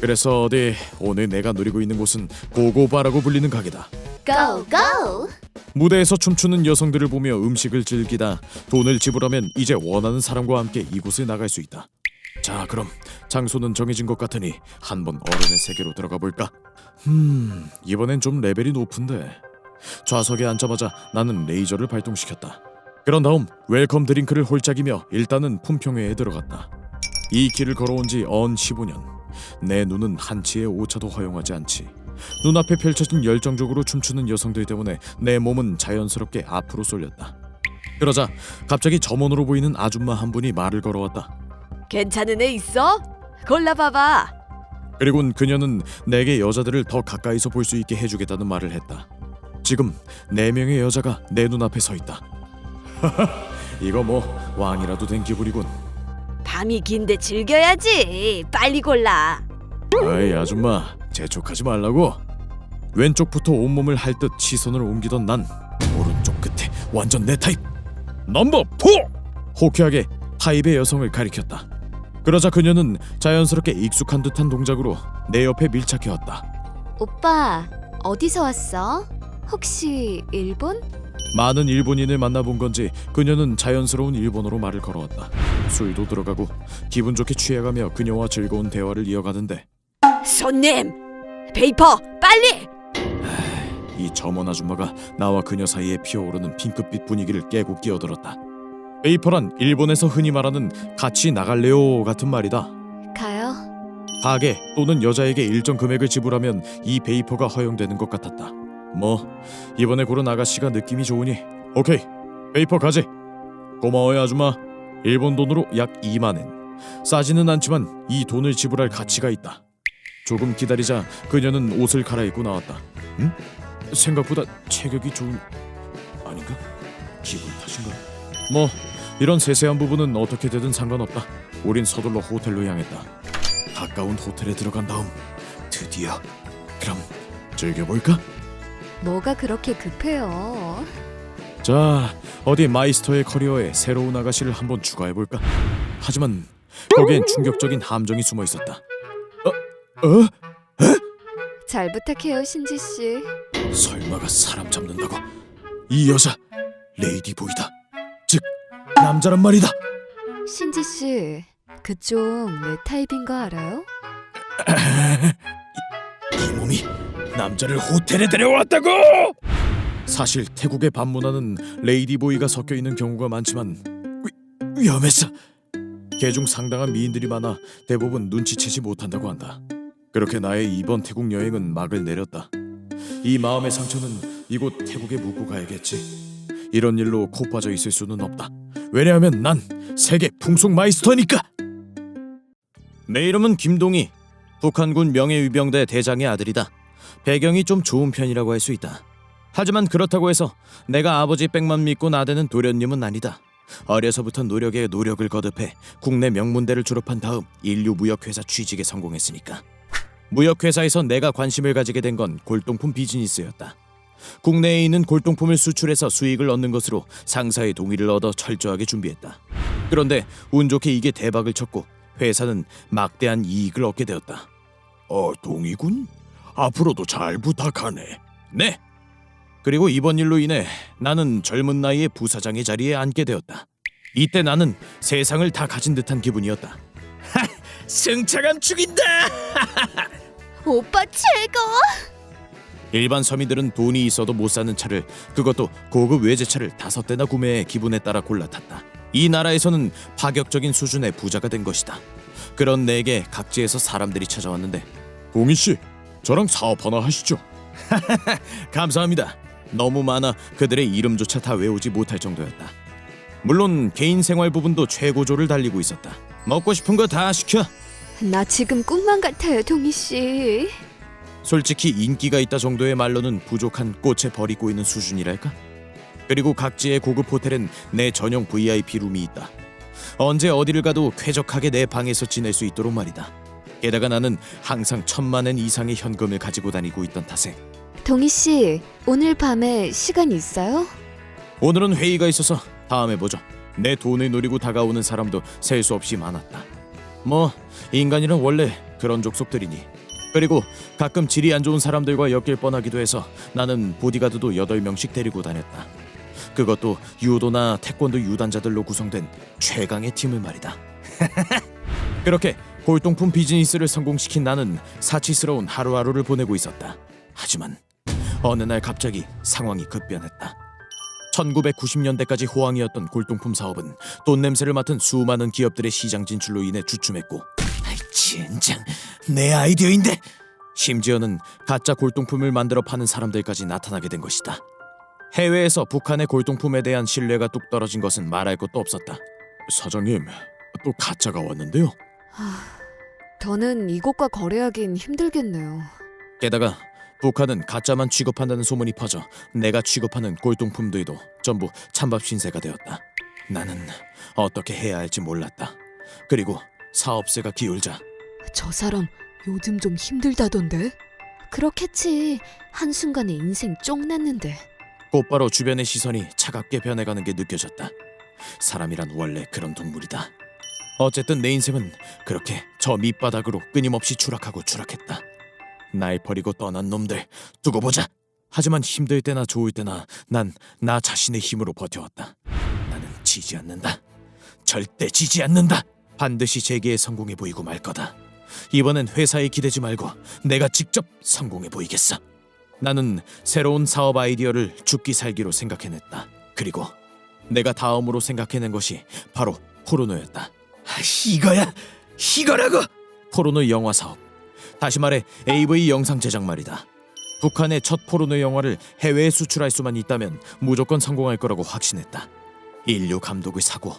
그래서 어디 오늘 내가 노리고 있는 곳은 고고바라고 불리는 가게다. Go go. 무대에서 춤추는 여성들을 보며 음식을 즐기다 돈을 지불하면 이제 원하는 사람과 함께 이곳을 나갈 수 있다. 자, 그럼 장소는 정해진 것 같으니 한번 어른의 세계로 들어가 볼까? 이번엔 좀 레벨이 높은데. 좌석에 앉자마자 나는 레이저를 발동시켰다. 그런 다음 웰컴 드링크를 홀짝이며 일단은 품평회에 들어갔다. 이 길을 걸어온 지 언 15년. 내 눈은 한치의 오차도 허용하지 않지. 눈앞에 펼쳐진 열정적으로 춤추는 여성들 때문에 내 몸은 자연스럽게 앞으로 쏠렸다. 그러자 갑자기 점원으로 보이는 아줌마 한 분이 말을 걸어왔다. 괜찮은 애 있어? 골라봐봐. 그리곤 그녀는 내게 여자들을 더 가까이서 볼 수 있게 해주겠다는 말을 했다. 지금 4명의 여자가 내 눈앞에 서 있다. 이거 뭐 왕이라도 된 기분이군. 밤이 긴데 즐겨야지. 빨리 골라. 아이 아줌마, 재촉하지 말라고. 왼쪽부터 온몸을 할 듯 시선을 옮기던 난 오른쪽 끝에 완전 내 타입 넘버 4! 호쾌하게 타입의 여성을 가리켰다. 그러자 그녀는 자연스럽게 익숙한 듯한 동작으로 내 옆에 밀착해왔다. 오빠, 어디서 왔어? 혹시 일본? 많은 일본인을 만나본 건지 그녀는 자연스러운 일본어로 말을 걸어왔다. 술도 들어가고 기분 좋게 취해가며 그녀와 즐거운 대화를 이어가는데 손님, 베이퍼 빨리. 이 점원 아줌마가 나와 그녀 사이에 피어오르는 핑크빛 분위기를 깨고 끼어들었다. 베이퍼란 일본에서 흔히 말하는 같이 나갈래요 같은 말이다. 가요. 가게 또는 여자에게 일정 금액을 지불하면 이 베이퍼가 허용되는 것 같았다. 뭐 이번에 고른 아가씨가 느낌이 좋으니 오케이, 베이퍼 가지. 고마워요 아줌마. 일본 돈으로 약 2만엔. 싸지는 않지만 이 돈을 지불할 가치가 있다. 조금 기다리자 그녀는 옷을 갈아입고 나왔다. 응? 생각보다 체격이 좋은... 아닌가? 기분 탓인가? 뭐 이런 세세한 부분은 어떻게 되든 상관없다. 우린 서둘러 호텔로 향했다. 가까운 호텔에 들어간 다음 드디어 그럼 즐겨볼까? 뭐가 그렇게 급해요? 자, 어디 마이스터의 커리어에 새로운 아가씨를 한번 추가해볼까? 하지만 거기엔 충격적인 함정이 숨어 있었다. 잘 부탁해요, 신지 씨. 설마가 사람 잡는다고? 이 여자 레이디 보이다. 즉 남자란 말이다. 신지 씨, 그쪽 내 타입인 거 알아요? 이 몸이 남자를 호텔에 데려왔다고! 사실 태국의 밤문화는 레이디보이가 섞여 있는 경우가 많지만 위험했어. 개중 상당한 미인들이 많아 대부분 눈치채지 못한다고 한다. 그렇게 나의 이번 태국 여행은 막을 내렸다. 이 마음의 상처는 이곳 태국에 묻고 가야겠지. 이런 일로 코 빠져 있을 수는 없다. 왜냐하면 난 세계 풍속 마이스터니까. 내 이름은 김동희. 북한군 명예위병대 대장의 아들이다. 배경이 좀 좋은 편이라고 할 수 있다. 하지만 그렇다고 해서 내가 아버지 백만 믿고 나대는 도련님은 아니다. 어려서부터 노력에 노력을 거듭해 국내 명문대를 졸업한 다음 인류무역회사 취직에 성공했으니까. 무역회사에서 내가 관심을 가지게 된 건 골동품 비즈니스였다. 국내에 있는 골동품을 수출해서 수익을 얻는 것으로 상사의 동의를 얻어 철저하게 준비했다. 그런데 운 좋게 이게 대박을 쳤고 회사는 막대한 이익을 얻게 되었다. 동의군? 앞으로도 잘 부탁하네. 네. 그리고 이번 일로 인해 나는 젊은 나이에 부사장의 자리에 앉게 되었다. 이때 나는 세상을 다 가진 듯한 기분이었다. 승차감 죽인다. 오빠 최고! 일반 서민들은 돈이 있어도 못 사는 차를, 그것도 고급 외제차를 5대나 구매해 기분에 따라 골라 탔다. 이 나라에서는 파격적인 수준의 부자가 된 것이다. 그런 내게 각지에서 사람들이 찾아왔는데 동희씨, 저랑 사업 하나 하시죠? 감사합니다. 너무 많아 그들의 이름조차 다 외우지 못할 정도였다. 물론 개인 생활 부분도 최고조를 달리고 있었다. 먹고 싶은 거 다 시켜. 나 지금 꿈만 같아요, 동희 씨. 솔직히 인기가 있다 정도의 말로는 부족한 꽃에 버리 꼬이는 수준이랄까? 그리고 각지의 고급 호텔엔 내 전용 VIP 룸이 있다. 언제 어디를 가도 쾌적하게 내 방에서 지낼 수 있도록 말이다. 게다가 나는 항상 1,000만 엔 이상의 현금을 가지고 다니고 있던 탓에. 동희 씨, 오늘 밤에 시간 있어요? 오늘은 회의가 있어서 다음에 보죠. 내 돈을 노리고 다가오는 사람도 셀 수 없이 많았다. 뭐 인간이란 원래 그런 족속들이니. 그리고 가끔 질이 안 좋은 사람들과 엮일 뻔하기도 해서 나는 보디가드도 8명씩 데리고 다녔다. 그것도 유도나 태권도 유단자들로 구성된 최강의 팀을 말이다. 그렇게 골동품 비즈니스를 성공시킨 나는 사치스러운 하루하루를 보내고 있었다. 하지만 어느 날 갑자기 상황이 급변했다. 1990년대까지 호황이었던 골동품 사업은 돈 냄새를 맡은 수많은 기업들의 시장 진출로 인해 주춤했고, 진짜 내 아이디어인데. 심지어는 가짜 골동품을 만들어 파는 사람들까지 나타나게 된 것이다. 해외에서 북한의 골동품에 대한 신뢰가 뚝 떨어진 것은 말할 것도 없었다. 사장님, 또 가짜가 왔는데요. 더는 이곳과 거래하긴 힘들겠네요. 게다가 북한은 가짜만 취급한다는 소문이 퍼져 내가 취급하는 골동품들도 전부 찬밥 신세가 되었다. 나는 어떻게 해야 할지 몰랐다. 그리고 사업세가 기울자 저 사람 요즘 좀 힘들다던데? 그렇겠지. 한순간에 인생 쫑났는데. 곧바로 주변의 시선이 차갑게 변해가는 게 느껴졌다. 사람이란 원래 그런 동물이다. 어쨌든 내 인생은 그렇게 저 밑바닥으로 끊임없이 추락하고 추락했다. 날 버리고 떠난 놈들 두고 보자. 하지만 힘들 때나 좋을 때나 난 나 자신의 힘으로 버텨왔다. 나는 지지 않는다. 절대 지지 않는다. 반드시 재기에 성공해 보이고 말 거다. 이번엔 회사에 기대지 말고 내가 직접 성공해 보이겠어. 나는 새로운 사업 아이디어를 죽기 살기로 생각해냈다. 그리고 내가 다음으로 생각해낸 것이 바로 포르노였다. 이거라고! 포르노 영화 사업. 다시 말해 AV 영상 제작 말이다. 북한의 첫 포르노 영화를 해외에 수출할 수만 있다면 무조건 성공할 거라고 확신했다. 인류 감독을 사고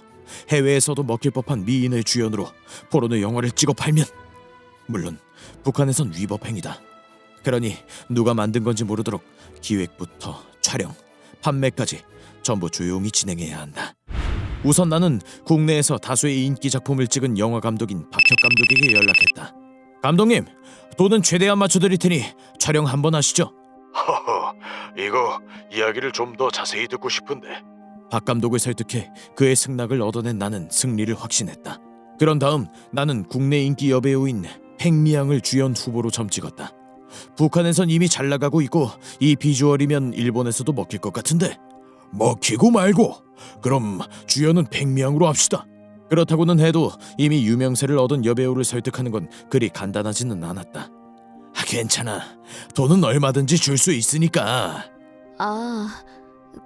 해외에서도 먹힐 법한 미인을 주연으로 포르노 영화를 찍어 팔면, 물론 북한에선 위법 행위다. 그러니 누가 만든 건지 모르도록 기획부터 촬영, 판매까지 전부 조용히 진행해야 한다. 우선 나는 국내에서 다수의 인기 작품을 찍은 영화 감독인 박혁 감독에게 연락했다. 감독님, 돈은 최대한 맞춰드릴 테니 촬영 한번 하시죠. 허허, 이거 이야기를 좀 더 자세히 듣고 싶은데. 박 감독을 설득해 그의 승낙을 얻어낸 나는 승리를 확신했다. 그런 다음 나는 국내 인기 여배우인 팽미양을 주연 후보로 점찍었다. 북한에선 이미 잘 나가고 있고 이 비주얼이면 일본에서도 먹힐 것 같은데. 먹히고 말고 그럼 주연은 팽미양으로 합시다. 그렇다고는 해도 이미 유명세를 얻은 여배우를 설득하는 건 그리 간단하지는 않았다. 괜찮아. 돈은 얼마든지 줄 수 있으니까. 아,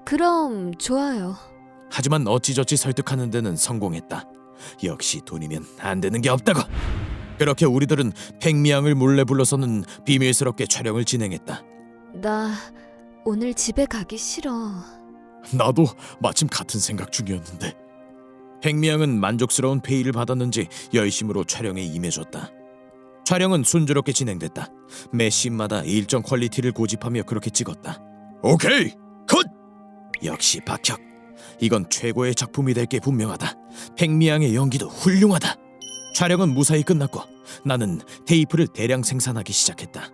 그럼 좋아요. 하지만 어찌저찌 설득하는 데는 성공했다. 역시 돈이면 안 되는 게 없다고. 그렇게 우리들은 팽미양을 몰래 불러서는 비밀스럽게 촬영을 진행했다. 나 오늘 집에 가기 싫어. 나도 마침 같은 생각 중이었는데. 팽미양은 만족스러운 페이를 받았는지 열심으로 촬영에 임해줬다. 촬영은 순조롭게 진행됐다. 매 씬마다 일정 퀄리티를 고집하며 그렇게 찍었다. 오케이, 컷! 역시 박혁. 이건 최고의 작품이 될 게 분명하다. 팽미양의 연기도 훌륭하다. 촬영은 무사히 끝났고 나는 테이프를 대량 생산하기 시작했다.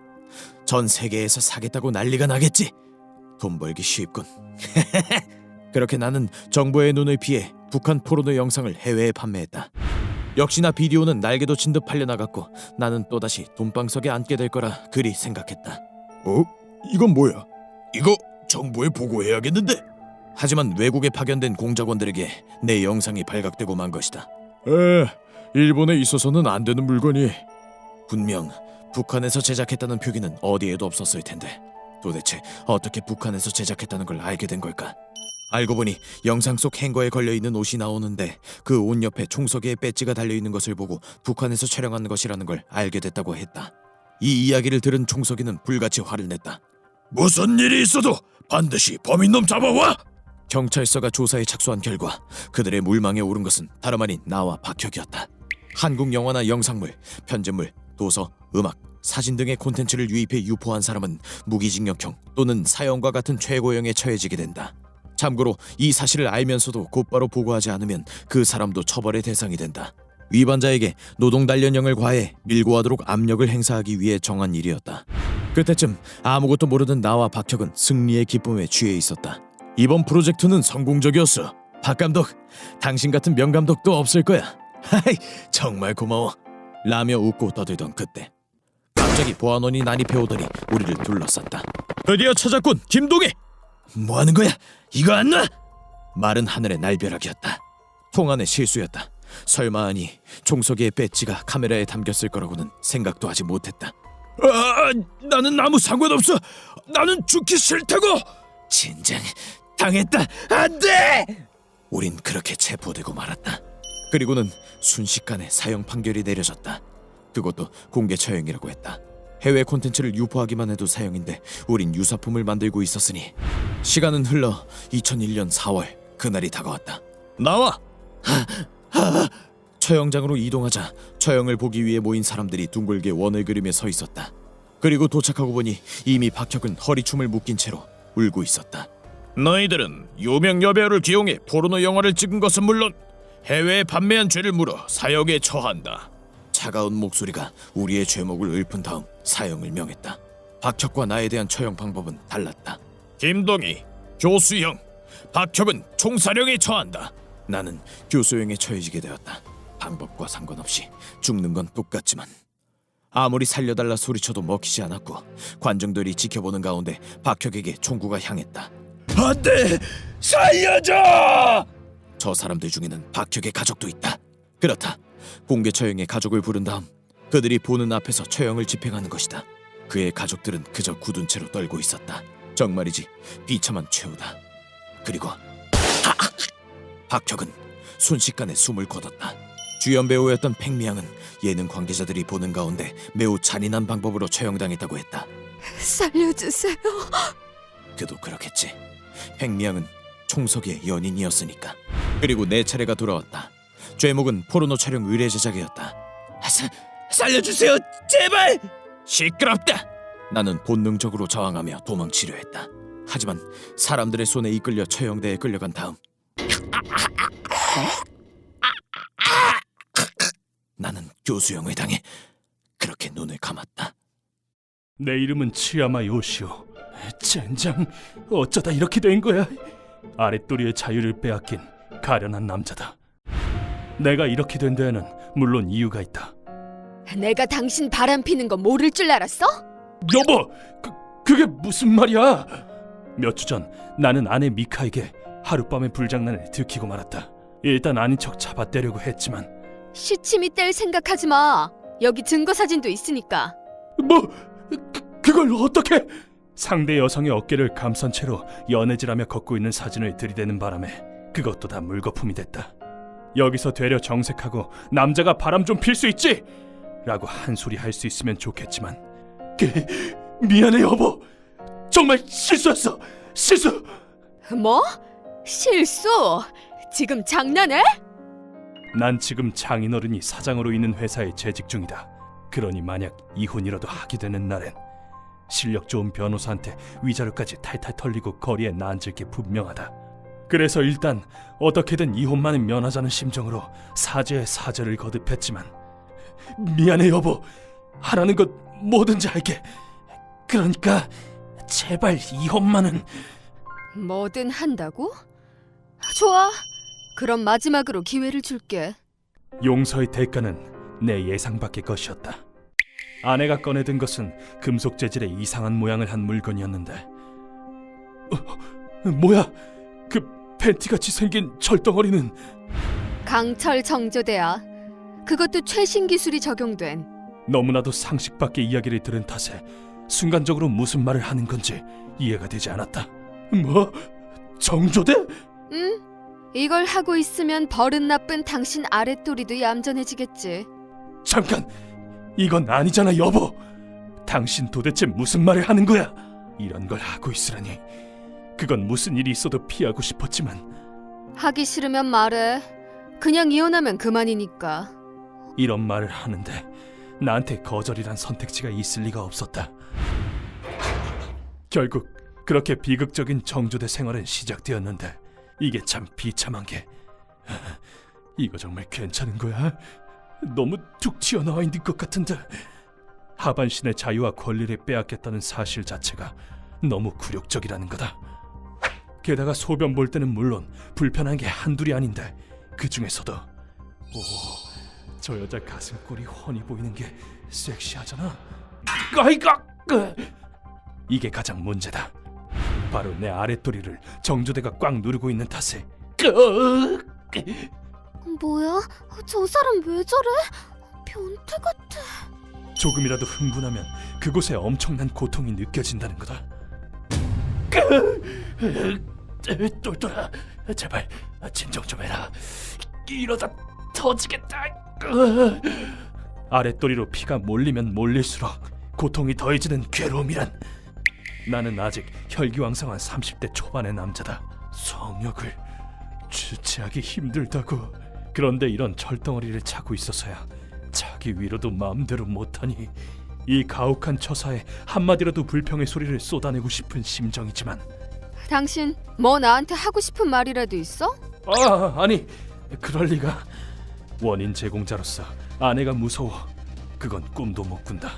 전 세계에서 사겠다고 난리가 나겠지. 돈 벌기 쉽군. 그렇게 나는 정부의 눈을 피해 북한 포르노 영상을 해외에 판매했다. 역시나 비디오는 날개도 친 듯 팔려나갔고 나는 또다시 돈방석에 앉게 될 거라 그리 생각했다. 이건 뭐야? 이거 정부에 보고해야겠는데? 하지만 외국에 파견된 공작원들에게 내 영상이 발각되고 만 것이다. 일본에 있어서는 안 되는 물건이. 분명 북한에서 제작했다는 표기는 어디에도 없었을 텐데 도대체 어떻게 북한에서 제작했다는 걸 알게 된 걸까? 알고 보니 영상 속 행거에 걸려있는 옷이 나오는데 그 옷 옆에 총석에 배지가 달려있는 것을 보고 북한에서 촬영한 것이라는 걸 알게 됐다고 했다. 이 이야기를 들은 총석이는 불같이 화를 냈다. 무슨 일이 있어도 반드시 범인놈 잡아와! 경찰서가 조사에 착수한 결과 그들의 물망에 오른 것은 다름 아닌 나와 박혁이었다. 한국 영화나 영상물, 편집물, 도서, 음악, 사진 등의 콘텐츠를 유입해 유포한 사람은 무기징역형 또는 사형과 같은 최고형에 처해지게 된다. 참고로 이 사실을 알면서도 곧바로 보고하지 않으면 그 사람도 처벌의 대상이 된다. 위반자에게 노동 단련형을 과해 밀고 하도록 압력을 행사하기 위해 정한 일이었다. 그때쯤 아무것도 모르는 나와 박혁은 승리의 기쁨에 취해 있었다. 이번 프로젝트는 성공적이었어. 박 감독, 당신 같은 명감독도 없을 거야. 하이, 정말 고마워. 라며 웃고 떠들던 그때 갑자기 보안원이 난입해 오더니 우리를 둘러쌌다. 드디어 찾았군, 김동희! 뭐 하는 거야? 이거 안 놔? 말은 하늘의 날벼락이었다. 통안의 실수였다. 설마 하니 총석이의 배지가 카메라에 담겼을 거라고는 생각도 하지 못했다. 나는 아무 상관없어. 나는 죽기 싫다고. 진작 당했다. 안 돼! 우린 그렇게 체포되고 말았다. 그리고는 순식간에 사형 판결이 내려졌다. 그것도 공개 처형이라고 했다. 해외 콘텐츠를 유포하기만 해도 사형인데 우린 유사품을 만들고 있었으니 시간은 흘러 2001년 4월 그날이 다가왔다. 나와! 처형장으로 이동하자 처형을 보기 위해 모인 사람들이 둥글게 원을 그리며 서 있었다. 그리고 도착하고 보니 이미 박혁은 허리춤을 묶인 채로 울고 있었다. 너희들은 유명 여배우를 기용해 포르노 영화를 찍은 것은 물론 해외에 판매한 죄를 물어 사형에 처한다. 차가운 목소리가 우리의 죄목을 읊은 다음 사형을 명했다. 박혁과 나에 대한 처형 방법은 달랐다. 김동희, 교수형, 박혁은 총사령에 처한다. 나는 교수형에 처해지게 되었다. 방법과 상관없이 죽는 건 똑같지만 아무리 살려달라 소리쳐도 먹히지 않았고 관중들이 지켜보는 가운데 박혁에게 총구가 향했다. 안돼! 살려줘! 저 사람들 중에는 박혁의 가족도 있다. 그렇다. 공개 처형의 가족을 부른 다음 그들이 보는 앞에서 처형을 집행하는 것이다. 그의 가족들은 그저 굳은 채로 떨고 있었다. 정말이지 비참한 최후다. 그리고 박혁은 순식간에 숨을 거뒀다. 주연 배우였던 팽미양은 예능 관계자들이 보는 가운데 매우 잔인한 방법으로 처형당했다고 했다. 살려주세요. 그도 그렇겠지. 팽미양은 총석의 연인이었으니까. 그리고 내 차례가 돌아왔다. 죄목은 포르노 촬영 의뢰 제작이었다. 살려주세요, 제발! 시끄럽다! 나는 본능적으로 저항하며 도망치려 했다. 하지만 사람들의 손에 이끌려 처형대에 끌려간 다음 나는 교수형을 당해 그렇게 눈을 감았다. 내 이름은 치야마 요시오. 젠장, 어쩌다 이렇게 된 거야? 아랫도리의 자유를 빼앗긴 가련한 남자다. 내가 이렇게 된 데에는 물론 이유가 있다. 내가 당신 바람 피는 거 모를 줄 알았어? 여보, 그게 무슨 말이야? 몇 주 전 나는 아내 미카에게 하룻밤의 불장난을 들키고 말았다. 일단 아닌 척 잡아떼려고 했지만 시치미 뗄 생각하지 마. 여기 증거 사진도 있으니까. 뭐? 그걸 어떻게? 상대 여성의 어깨를 감싼 채로 연애질하며 걷고 있는 사진을 들이대는 바람에 그것도 다 물거품이 됐다. 여기서 되려 정색하고 남자가 바람 좀 필 수 있지? 라고 한 소리 할 수 있으면 좋겠지만 미안해 여보. 정말 실수했어. 실수. 뭐? 실수? 지금 장난해? 난 지금 장인어른이 사장으로 있는 회사에 재직 중이다. 그러니 만약 이혼이라도 하게 되는 날엔 실력 좋은 변호사한테 위자료까지 탈탈 털리고 거리에 나앉을 게 분명하다. 그래서 일단 어떻게든 이혼만은 면하자는 심정으로 사죄에 사죄를 거듭했지만 미안해 여보. 하라는 것 뭐든지 할게. 그러니까 제발 이혼만은. 뭐든 한다고? 좋아. 그럼 마지막으로 기회를 줄게. 용서의 대가는 내 예상 밖의 것이었다. 아내가 꺼내든 것은 금속 재질의 이상한 모양을 한 물건이었는데 뭐야? 그 팬티같이 생긴 철덩어리는. 강철 정조대야. 그것도 최신 기술이 적용된. 너무나도 상식 밖의 이야기를 들은 탓에 순간적으로 무슨 말을 하는 건지 이해가 되지 않았다. 뭐? 정조대? 응? 이걸 하고 있으면 버릇 나쁜 당신 아랫도리도 얌전해지겠지. 잠깐! 이건 아니잖아 여보. 당신 도대체 무슨 말을 하는 거야? 이런 걸 하고 있으라니. 그건 무슨 일이 있어도 피하고 싶었지만 하기 싫으면 말해. 그냥 이혼하면 그만이니까. 이런 말을 하는데 나한테 거절이란 선택지가 있을 리가 없었다. 결국 그렇게 비극적인 정조대 생활은 시작되었는데 이게 참 비참한 게 이거 정말 괜찮은 거야? 너무 툭 튀어나와 있는 것 같은데. 하반신의 자유와 권리를 빼앗겠다는 사실 자체가 너무 굴욕적이라는 거다. 게다가 소변 볼 때는 물론 불편한 게 한둘이 아닌데 그 중에서도 저 여자 가슴골이 훤히 보이는 게 섹시하잖아. 아이가! 이게 가장 문제다. 바로 내 아랫도리를 정조대가 꽉 누르고 있는 탓에. 뭐야? 저 사람 왜 저래? 변태 같아. 조금이라도 흥분하면 그곳에 엄청난 고통이 느껴진다는 거다. 똘똘아, 제발 진정 좀 해라. 이러다 터지겠다. 아랫도리로 피가 몰리면 몰릴수록 고통이 더해지는 괴로움이란. 나는 아직 혈기왕성한 30대 초반의 남자다. 성욕을 주체하기 힘들다고. 그런데 이런 철덩어리를 차고 있어서야 자기 위로도 마음대로 못하니 이 가혹한 처사에 한마디라도 불평의 소리를 쏟아내고 싶은 심정이지만. 당신 뭐 나한테 하고 싶은 말이라도 있어? 아니, 그럴 리가. 원인 제공자로서 아내가 무서워. 그건 꿈도 못 꾼다.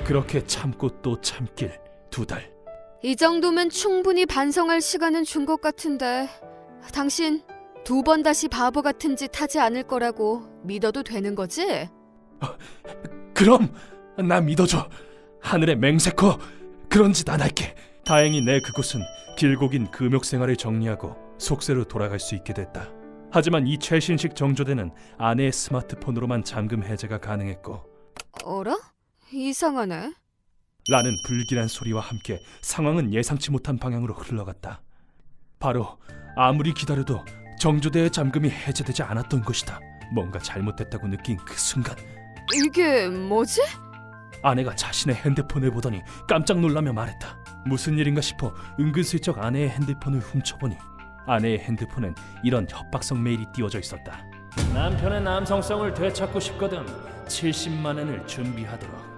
그렇게 참고 또 참길 2달. 이 정도면 충분히 반성할 시간은 준 것 같은데 당신 2번 다시 바보 같은 짓 하지 않을 거라고 믿어도 되는 거지? 그럼 나 믿어줘. 하늘의 맹세코. 그런 짓 안 할게. 다행히 내 그곳은 길고 긴 금욕 생활을 정리하고 속세로 돌아갈 수 있게 됐다. 하지만 이 최신식 정조대는 아내의 스마트폰으로만 잠금 해제가 가능했고. 어라? 이상하네. 라는 불길한 소리와 함께 상황은 예상치 못한 방향으로 흘러갔다. 바로 아무리 기다려도 정조대의 잠금이 해제되지 않았던 것이다. 뭔가 잘못됐다고 느낀 그 순간 이게 뭐지? 아내가 자신의 핸드폰을 보더니 깜짝 놀라며 말했다. 무슨 일인가 싶어 은근슬쩍 아내의 핸드폰을 훔쳐보니 아내의 핸드폰엔 이런 협박성 메일이 띄워져 있었다. 남편의 남성성을 되찾고 싶거든 70만 엔을 준비하도록.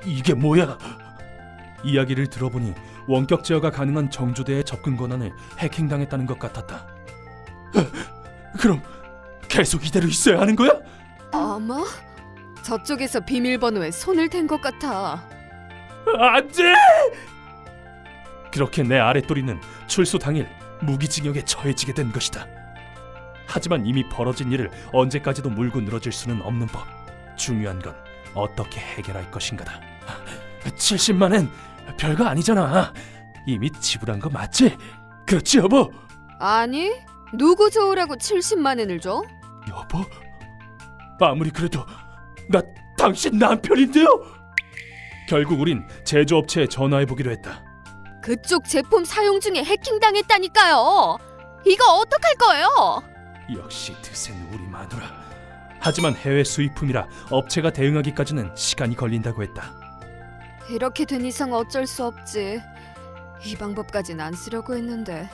이게 뭐야? 이야기를 들어보니 원격 제어가 가능한 정조대의 접근 권한을 해킹당했다는 것 같았다. 그럼 계속 이대로 있어야 하는 거야? 아마? 저쪽에서 비밀번호에 손을 댄 것 같아. 안 돼! 그렇게 내 아랫도리는 출소 당일 무기징역에 처해지게 된 것이다. 하지만 이미 벌어진 일을 언제까지도 물고 늘어질 수는 없는 법. 중요한 건 어떻게 해결할 것인가다. 70만 엔 별거 아니잖아. 이미 지불한 거 맞지? 그렇지 여보? 아니, 누구 좋으라고 70만 엔을 줘? 여보? 아무리 그래도 나 당신 남편인데요? 결국 우린 제조업체에 전화해보기로 했다. 그쪽 제품 사용 중에 해킹당했다니까요. 이거 어떡할 거예요? 역시 드센 우리 마누라. 하지만 해외 수입품이라 업체가 대응하기까지는 시간이 걸린다고 했다. 이렇게 된 이상 어쩔 수 없지. 이 방법까진 안 쓰려고 했는데.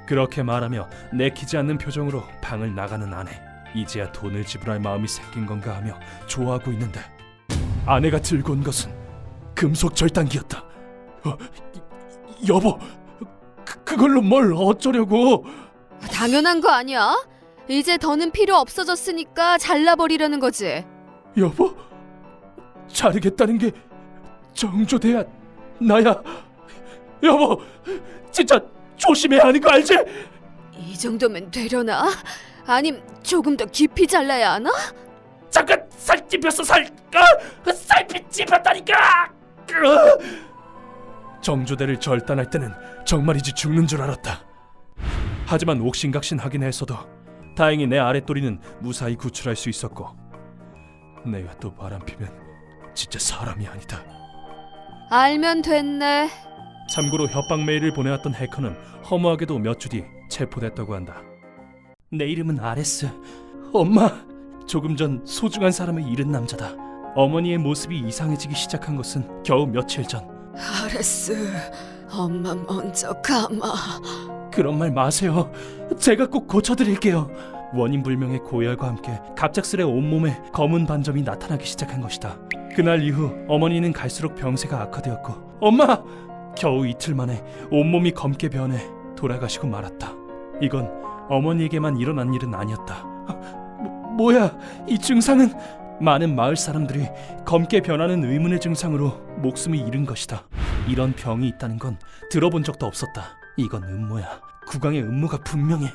그렇게 말하며 내키지 않는 표정으로 방을 나가는 아내. 이제야 돈을 지불할 마음이 생긴 건가 하며 좋아하고 있는데 아내가 들고 온 것은 금속 절단기였다. 여보, 그걸로 뭘 어쩌려고? 당연한 거 아니야? 이제 더는 필요 없어졌으니까 잘라버리려는 거지. 여보? 자르겠다는 게 정조돼야 나야? 여보, 진짜 조심해야 하는 거 알지? 이 정도면 되려나? 아님 조금 더 깊이 잘라야 하나? 잠깐 살 찝혔어. 살피 찝혔다니까. 정조대를 절단할 때는 정말이지 죽는 줄 알았다. 하지만 옥신각신하긴 했어도 다행히 내 아랫도리는 무사히 구출할 수 있었고 내가 또 바람피면 진짜 사람이 아니다. 알면 됐네. 참고로 협박 메일을 보내왔던 해커는 허무하게도 몇 주 뒤 체포됐다고 한다. 내 이름은 아레스. 엄마, 조금 전 소중한 사람을 잃은 남자다. 어머니의 모습이 이상해지기 시작한 것은 겨우 며칠 전. 아레스, 엄마 먼저 가마. 그런 말 마세요. 제가 꼭 고쳐드릴게요. 원인 불명의 고열과 함께 갑작스레 온몸에 검은 반점이 나타나기 시작한 것이다. 그날 이후 어머니는 갈수록 병세가 악화되었고 엄마! 겨우 이틀 만에 온몸이 검게 변해 돌아가시고 말았다. 이건 어머니에게만 일어난 일은 아니었다. 뭐야, 이 증상은? 많은 마을 사람들이 검게 변하는 의문의 증상으로 목숨을 잃은 것이다. 이런 병이 있다는 건 들어본 적도 없었다. 이건 음모야. 국왕의 음모가 분명해.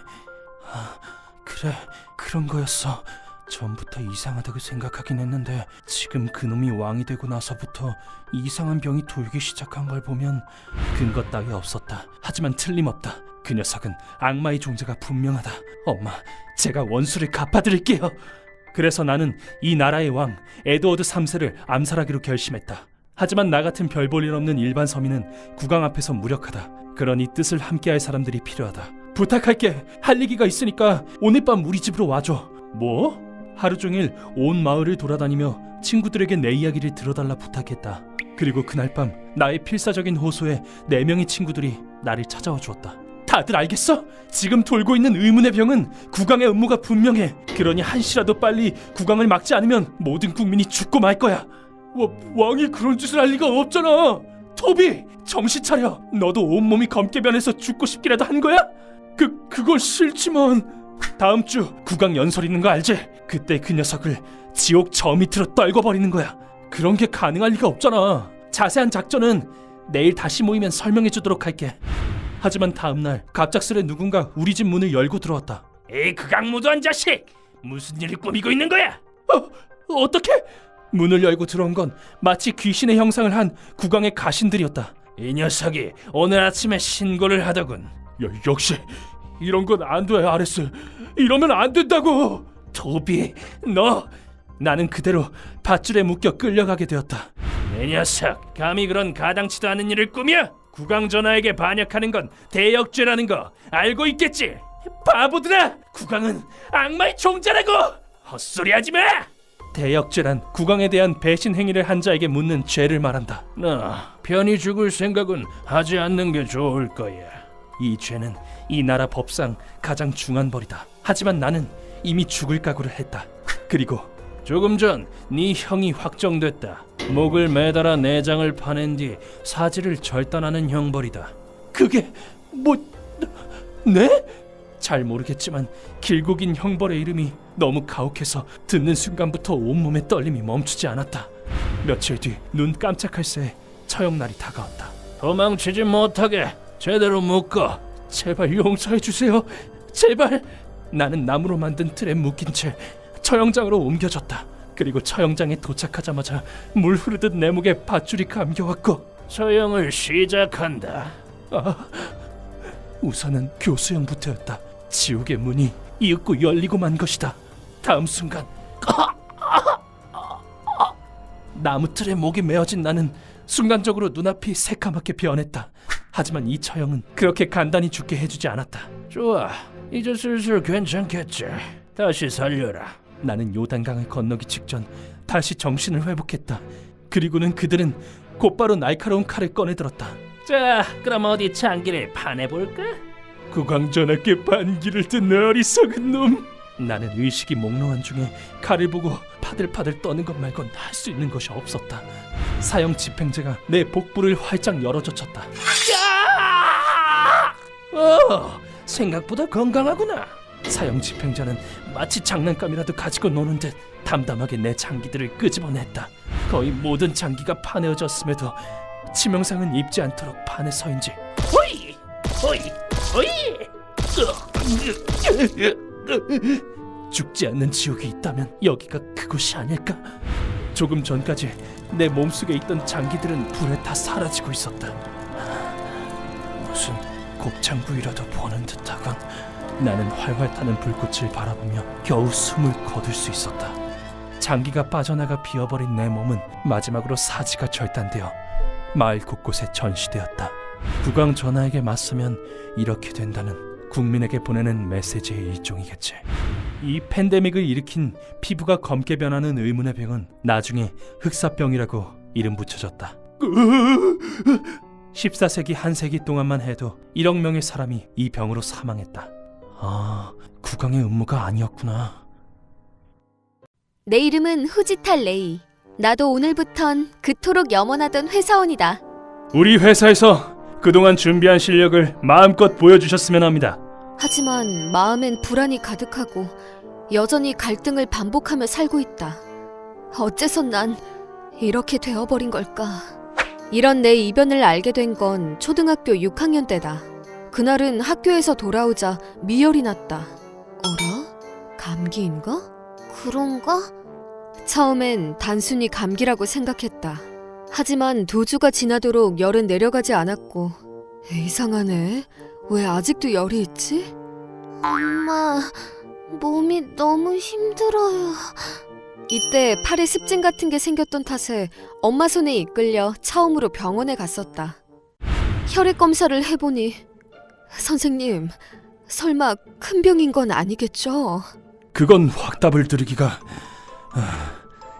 그래, 그런 거였어. 전부터 이상하다고 생각하긴 했는데 지금 그놈이 왕이 되고 나서부터 이상한 병이 돌기 시작한 걸 보면 근거 따위 없었다. 하지만 틀림없다. 그 녀석은 악마의 존재가 분명하다. 엄마, 제가 원수를 갚아드릴게요. 그래서 나는 이 나라의 왕 에드워드 3세를 암살하기로 결심했다. 하지만 나 같은 별 볼 일 없는 일반 서민은 국왕 앞에서 무력하다. 그러니 뜻을 함께할 사람들이 필요하다. 부탁할게. 할 얘기가 있으니까 오늘 밤 우리 집으로 와줘. 뭐? 하루 종일 온 마을을 돌아다니며 친구들에게 내 이야기를 들어달라 부탁했다. 그리고 그날 밤 나의 필사적인 호소에 4명의 친구들이 나를 찾아와 주었다. 다들 알겠어? 지금 돌고 있는 의문의 병은 국왕의 음모가 분명해. 그러니 한시라도 빨리 국왕을 막지 않으면 모든 국민이 죽고 말 거야. 왕이 그런 짓을 할 리가 없잖아. 토비, 정신 차려. 너도 온몸이 검게 변해서 죽고 싶기라도 한 거야? 그건 싫지만. 다음 주 국왕 연설 있는 거 알지? 그때 그 녀석을 지옥 저 밑으로 떨궈버리는 거야. 그런 게 가능할 리가 없잖아. 자세한 작전은 내일 다시 모이면 설명해 주도록 할게. 하지만 다음날 갑작스레 누군가 우리 집 문을 열고 들어왔다. 이 극악무도한 자식! 무슨 일을 꾸미고 있는 거야? 어떻게? 문을 열고 들어온 건 마치 귀신의 형상을 한 국왕의 가신들이었다. 이 녀석이 오늘 아침에 신고를 하더군. 역시 이런 건 안 돼, 아레스. 이러면 안 된다고. 토비, 너! 나는 그대로 밧줄에 묶여 끌려가게 되었다. 이 녀석, 감히 그런 가당치도 않은 일을 꾸며? 국왕 전하에게 반역하는 건 대역죄라는 거 알고 있겠지? 바보들아! 국왕은 악마의 종자라고! 헛소리하지 마! 대역죄란 국왕에 대한 배신 행위를 한 자에게 묻는 죄를 말한다. 너 편히 죽을 생각은 하지 않는 게 좋을 거야. 이 죄는 이 나라 법상 가장 중한 벌이다. 하지만 나는 이미 죽을 각오를 했다. 그리고 조금 전 네 형이 확정됐다. 목을 매달아 내장을 파낸 뒤 사지를 절단하는 형벌이다. 그게 뭐... 네? 잘 모르겠지만 길고 긴 형벌의 이름이 너무 가혹해서 듣는 순간부터 온몸의 떨림이 멈추지 않았다. 며칠 뒤 눈 깜짝할 새에 처형날이 다가왔다. 도망치지 못하게 제대로 묶어. 제발 용서해 주세요. 제발. 나는 나무로 만든 틀에 묶인 채 처형장으로 옮겨졌다. 그리고 처형장에 도착하자마자 물 흐르듯 내 목에 밧줄이 감겨왔고 처형을 시작한다. 우선은 교수형부터였다. 지옥의 문이 이윽고 열리고 만 것이다. 다음 순간 나무 틀에 목이 메어진 나는 순간적으로 눈앞이 새까맣게 변했다. 하지만 이 처형은 그렇게 간단히 죽게 해주지 않았다. 좋아, 이제 슬슬 괜찮겠지. 다시 살려라. 나는 요단강을 건너기 직전 다시 정신을 회복했다. 그리고는 그들은 곧바로 날카로운 칼을 꺼내들었다. 자, 그럼 어디 장기를 파내볼까? 국왕 전하께 반기를 든 어리석은 놈. 나는 의식이 몽롱한 중에 칼을 보고 파들파들 떠는 것 말곤 할 수 있는 것이 없었다. 사형 집행제가 내 복부를 활짝 열어젖혔다. 생각보다 건강하구나. 사형 집행자는 마치 장난감이라도 가지고 노는 듯 담담하게 내 장기들을 끄집어냈다. 거의 모든 장기가 파내어졌음에도 치명상은 입지 않도록 판에 서인지. 호이! 호이! 호이! 죽지 않는 지옥이 있다면 여기가 그곳이 아닐까? 조금 전까지 내 몸속에 있던 장기들은 불에 다 사라지고 있었다. 무슨 곱창구이라도 보는 듯하건. 나는 활활 타는 불꽃을 바라보며 겨우 숨을 거둘 수 있었다. 장기가 빠져나가 비어버린 내 몸은 마지막으로 사지가 절단되어 마을 곳곳에 전시되었다. 국왕 전하에게 맞서면 이렇게 된다는 국민에게 보내는 메시지의 일종이겠지. 이 팬데믹을 일으킨 피부가 검게 변하는 의문의 병은 나중에 흑사병이라고 이름 붙여졌다. 14세기 한 세기 동안만 해도 1억 명의 사람이 이 병으로 사망했다. 국왕의 음모가 아니었구나. 내 이름은 후지탈 레이. 나도 오늘부턴 그토록 염원하던 회사원이다. 우리 회사에서 그동안 준비한 실력을 마음껏 보여주셨으면 합니다. 하지만 마음엔 불안이 가득하고 여전히 갈등을 반복하며 살고 있다. 어째서 난 이렇게 되어버린 걸까? 이런 내 이변을 알게 된 건 초등학교 6학년 때다. 그날은 학교에서 돌아오자 미열이 났다. 어라? 감기인가? 그런가? 처음엔 단순히 감기라고 생각했다. 하지만 2주가 지나도록 열은 내려가지 않았고 이상하네. 왜 아직도 열이 있지? 엄마, 몸이 너무 힘들어요. 이때 팔에 습진 같은 게 생겼던 탓에 엄마 손에 이끌려 처음으로 병원에 갔었다. 혈액 검사를 해보니 선생님, 설마 큰 병인 건 아니겠죠? 그건 확답을 드리기가...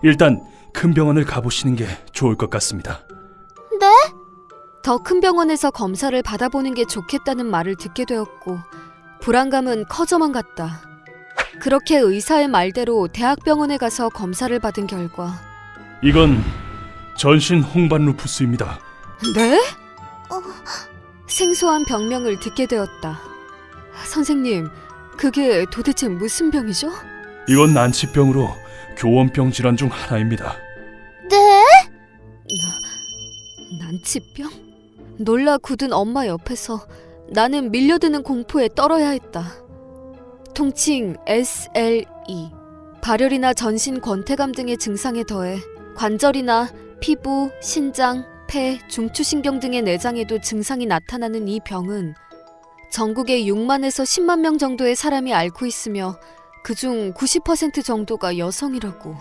일단 큰 병원을 가보시는 게 좋을 것 같습니다. 더 큰 병원에서 검사를 받아보는 게 좋겠다는 말을 듣게 되었고 불안감은 커져만 갔다. 그렇게 의사의 말대로 대학병원에 가서 검사를 받은 결과 이건 전신 홍반 루푸스입니다. 네? 생소한 병명을 듣게 되었다. 선생님, 그게 도대체 무슨 병이죠? 이건 난치병으로 교원병 질환 중 하나입니다. 난치병? 놀라 굳은 엄마 옆에서 나는 밀려드는 공포에 떨어야 했다. 통칭 SLE, 발열이나 전신 권태감 등의 증상에 더해 관절이나 피부, 신장, 폐, 중추신경 등의 내장에도 증상이 나타나는 이 병은 전국에 6만에서 10만 명 정도의 사람이 앓고 있으며 그중 90% 정도가 여성이라고.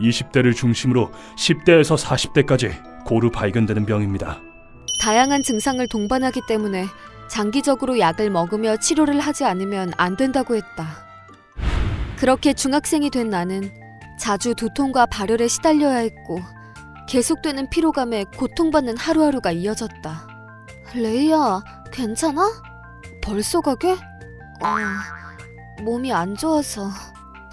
20대를 중심으로 10대에서 40대까지 고루 발견되는 병입니다. 다양한 증상을 동반하기 때문에 장기적으로 약을 먹으며 치료를 하지 않으면 안 된다고 했다. 그렇게 중학생이 된 나는 자주 두통과 발열에 시달려야 했고 계속되는 피로감에 고통받는 하루하루가 이어졌다. 레이야, 괜찮아? 벌써 가게? 몸이 안 좋아서.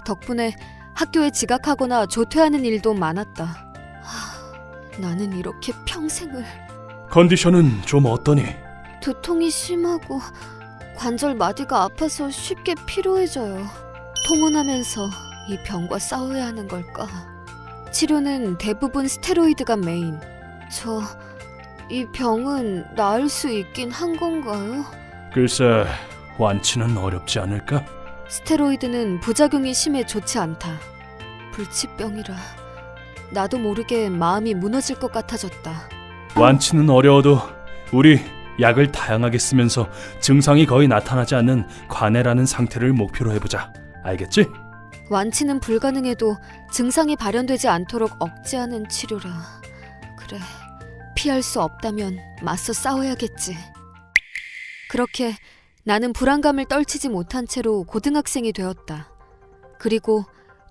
덕분에 학교에 지각하거나 조퇴하는 일도 많았다. 나는 이렇게 평생을... 컨디션은 좀 어떠니? 두통이 심하고 관절 마디가 아파서 쉽게 피로해져요. 통원하면서 이 병과 싸워야 하는 걸까? 치료는 대부분 스테로이드가 메인. 이 병은 나을 수 있긴 한 건가요? 글쎄, 완치는 어렵지 않을까? 스테로이드는 부작용이 심해 좋지 않다. 불치병이라 나도 모르게 마음이 무너질 것 같아졌다. 완치는 어려워도 우리 약을 다양하게 쓰면서 증상이 거의 나타나지 않는 관해라는 상태를 목표로 해보자. 알겠지? 완치는 불가능해도 증상이 발현되지 않도록 억제하는 치료라. 그래, 피할 수 없다면 맞서 싸워야겠지. 그렇게 나는 불안감을 떨치지 못한 채로 고등학생이 되었다. 그리고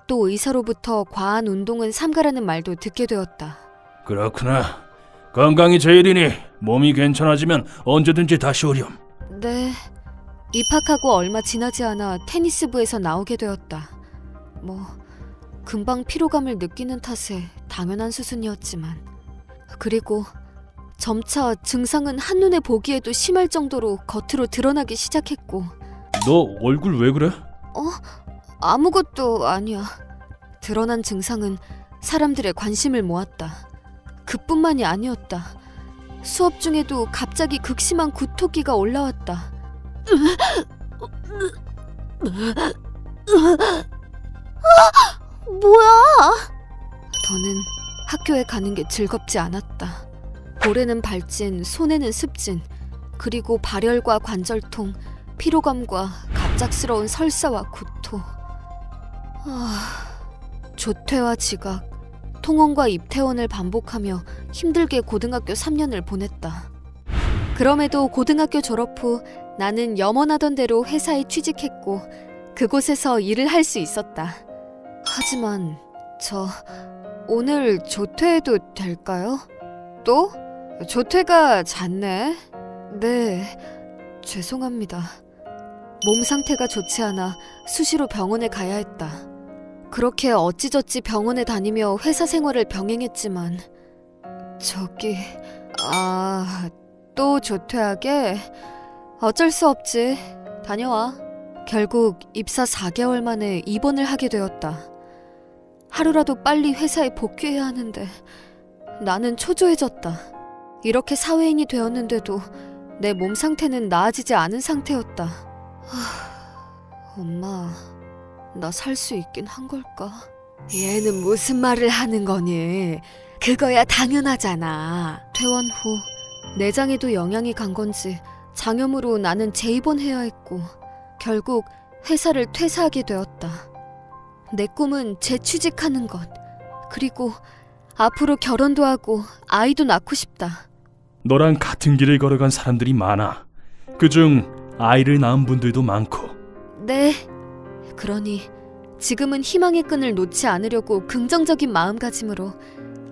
또 의사로부터 과한 운동은 삼가라는 말도 듣게 되었다. 그렇구나. 건강이 제일이니 몸이 괜찮아지면 언제든지 다시 오렴. 네, 입학하고 얼마 지나지 않아 테니스부에서 나오게 되었다. 금방 피로감을 느끼는 탓에 당연한 수순이었지만. 그리고 점차 증상은 한눈에 보기에도 심할 정도로 겉으로 드러나기 시작했고. 너 얼굴 왜 그래? 아무것도 아니야. 드러난 증상은 사람들의 관심을 모았다. 그뿐만이 아니었다. 수업 중에도 갑자기 극심한 구토기가 올라왔다. 뭐야? 더는 학교에 가는 게 즐겁지 않았다. 볼에는 발진, 손에는 습진, 그리고 발열과 관절통, 피로감과 갑작스러운 설사와 구토. 조퇴와 지각, 통원과 입퇴원을 반복하며 힘들게 고등학교 3년을 보냈다. 그럼에도 고등학교 졸업 후 나는 염원하던 대로 회사에 취직했고 그곳에서 일을 할 수 있었다. 하지만 오늘 조퇴해도 될까요? 또? 조퇴가 잦네? 네, 죄송합니다. 몸 상태가 좋지 않아 수시로 병원에 가야 했다. 그렇게 어찌저찌 병원에 다니며 회사 생활을 병행했지만 또 조퇴하게? 어쩔 수 없지. 다녀와. 결국 입사 4개월 만에 입원을 하게 되었다. 하루라도 빨리 회사에 복귀해야 하는데 나는 초조해졌다. 이렇게 사회인이 되었는데도 내 몸 상태는 나아지지 않은 상태였다. 엄마, 나 살 수 있긴 한 걸까? 얘는 무슨 말을 하는 거니? 그거야 당연하잖아. 퇴원 후 내장에도 영향이 간 건지 장염으로 나는 재입원해야 했고 결국 회사를 퇴사하게 되었다. 내 꿈은 재취직하는 것, 그리고 앞으로 결혼도 하고 아이도 낳고 싶다. 너랑 같은 길을 걸어간 사람들이 많아. 그중 아이를 낳은 분들도 많고. 네, 그러니 지금은 희망의 끈을 놓지 않으려고 긍정적인 마음가짐으로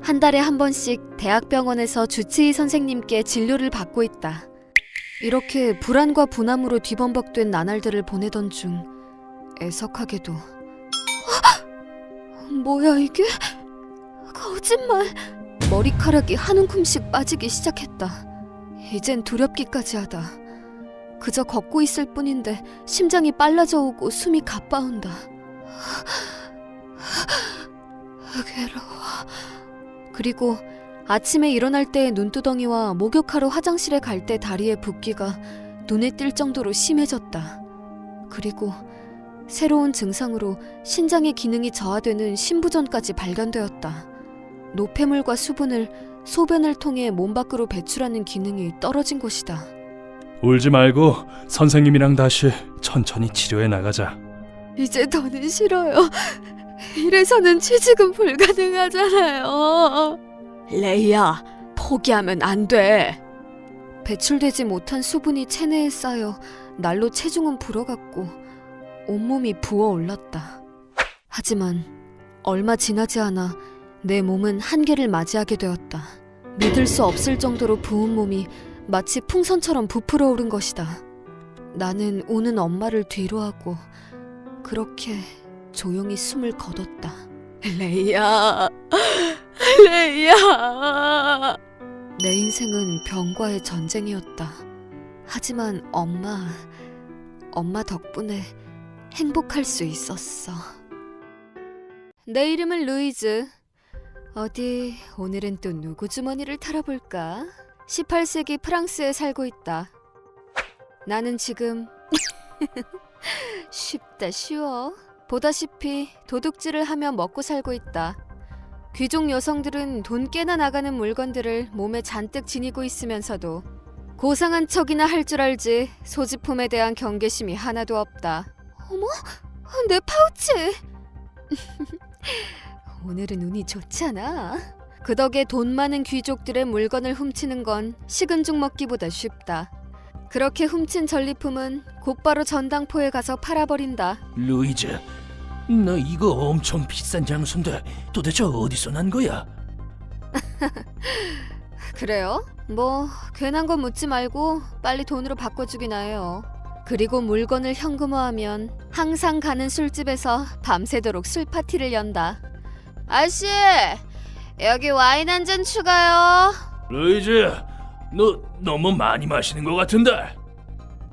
한 달에 한 번씩 대학병원에서 주치의 선생님께 진료를 받고 있다. 이렇게 불안과 분함으로 뒤범벅된 나날들을 보내던 중 애석하게도 뭐야 이게? 거짓말! 머리카락이 한 움큼씩 빠지기 시작했다. 이젠 두렵기까지 하다. 그저 걷고 있을 뿐인데 심장이 빨라져 오고 숨이 가빠온다. 괴로워. 그리고 아침에 일어날 때의 눈두덩이와 목욕하러 화장실에 갈 때 다리의 붓기가 눈에 띌 정도로 심해졌다. 그리고 새로운 증상으로 신장의 기능이 저하되는 신부전까지 발견되었다. 노폐물과 수분을 소변을 통해 몸 밖으로 배출하는 기능이 떨어진 것이다. 울지 말고 선생님이랑 다시 천천히 치료해 나가자. 이제 더는 싫어요. 이래서는 취직은 불가능하잖아요. 레이야, 포기하면 안 돼. 배출되지 못한 수분이 체내에 쌓여 날로 체중은 불어갔고 온몸이 부어올랐다. 하지만 얼마 지나지 않아 내 몸은 한계를 맞이하게 되었다. 믿을 수 없을 정도로 부은 몸이 마치 풍선처럼 부풀어 오른 것이다. 나는 우는 엄마를 뒤로하고 그렇게 조용히 숨을 거뒀다. 레이야, 레이야. 내 인생은 병과의 전쟁이었다. 하지만 엄마 덕분에 행복할 수 있었어. 내 이름은 루이즈. 어디 오늘은 또 누구 주머니를 털어볼까? 18세기 프랑스에 살고 있다. 나는 지금 쉽다 쉬워. 보다시피 도둑질을 하며 먹고 살고 있다. 귀족 여성들은 돈 깨나 나가는 물건들을 몸에 잔뜩 지니고 있으면서도 고상한 척이나 할 줄 알지 소지품에 대한 경계심이 하나도 없다. 어머, 내 파우치! 오늘은 운이 좋지 않아? 그 덕에 돈 많은 귀족들의 물건을 훔치는 건 식은 죽 먹기보다 쉽다. 그렇게 훔친 전리품은 곧바로 전당포에 가서 팔아버린다. 루이즈, 너 이거 엄청 비싼 장수인데 도대체 어디서 난 거야? 그래요? 뭐 괜한 거 묻지 말고 빨리 돈으로 바꿔주기나 해요. 그리고 물건을 현금화하면 항상 가는 술집에서 밤새도록 술 파티를 연다. 아저씨, 여기 와인 한 잔 추가요. 루이즈, 너 너무 많이 마시는 것 같은데.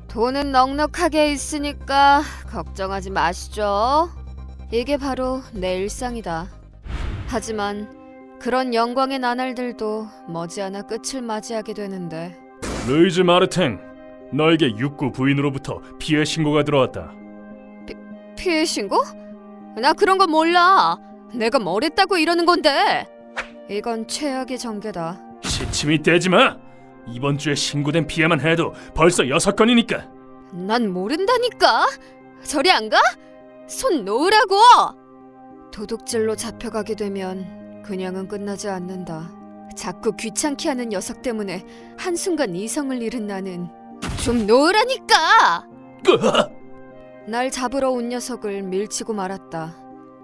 돈은 넉넉하게 있으니까 걱정하지 마시죠. 이게 바로 내 일상이다. 하지만 그런 영광의 나날들도 머지않아 끝을 맞이하게 되는데. 루이즈 마르탱, 너에게 육구 부인으로부터 피해 신고가 들어왔다. 피해 신고? 나 그런 거 몰라. 내가 뭘 했다고 이러는 건데. 이건 최악의 전개다. 시침이 떼지 마. 이번 주에 신고된 피해만 해도 벌써 6건이니까. 난 모른다니까. 저리 안 가? 손 놓으라고. 도둑질로 잡혀가게 되면 그냥은 끝나지 않는다. 자꾸 귀찮게 하는 녀석 때문에 한순간 이성을 잃은 나는 좀 놓으라니까. 날 잡으러 온 녀석을 밀치고 말았다.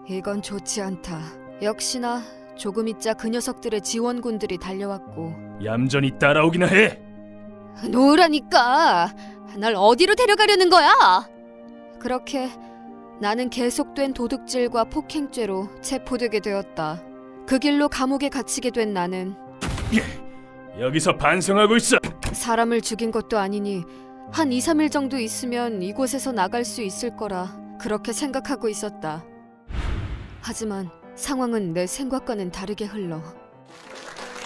이건 좋지 않다. 역시나 조금 있자 그 녀석들의 지원군들이 달려왔고. 얌전히 따라오기나 해. 놓으라니까. 날 어디로 데려가려는 거야? 그렇게 나는 계속된 도둑질과 폭행죄로 체포되게 되었다. 그 길로 감옥에 갇히게 된 나는 여기서 반성하고 있어. 사람을 죽인 것도 아니니 한 2, 3일 정도 있으면 이곳에서 나갈 수 있을 거라 그렇게 생각하고 있었다. 하지만 상황은 내 생각과는 다르게 흘러.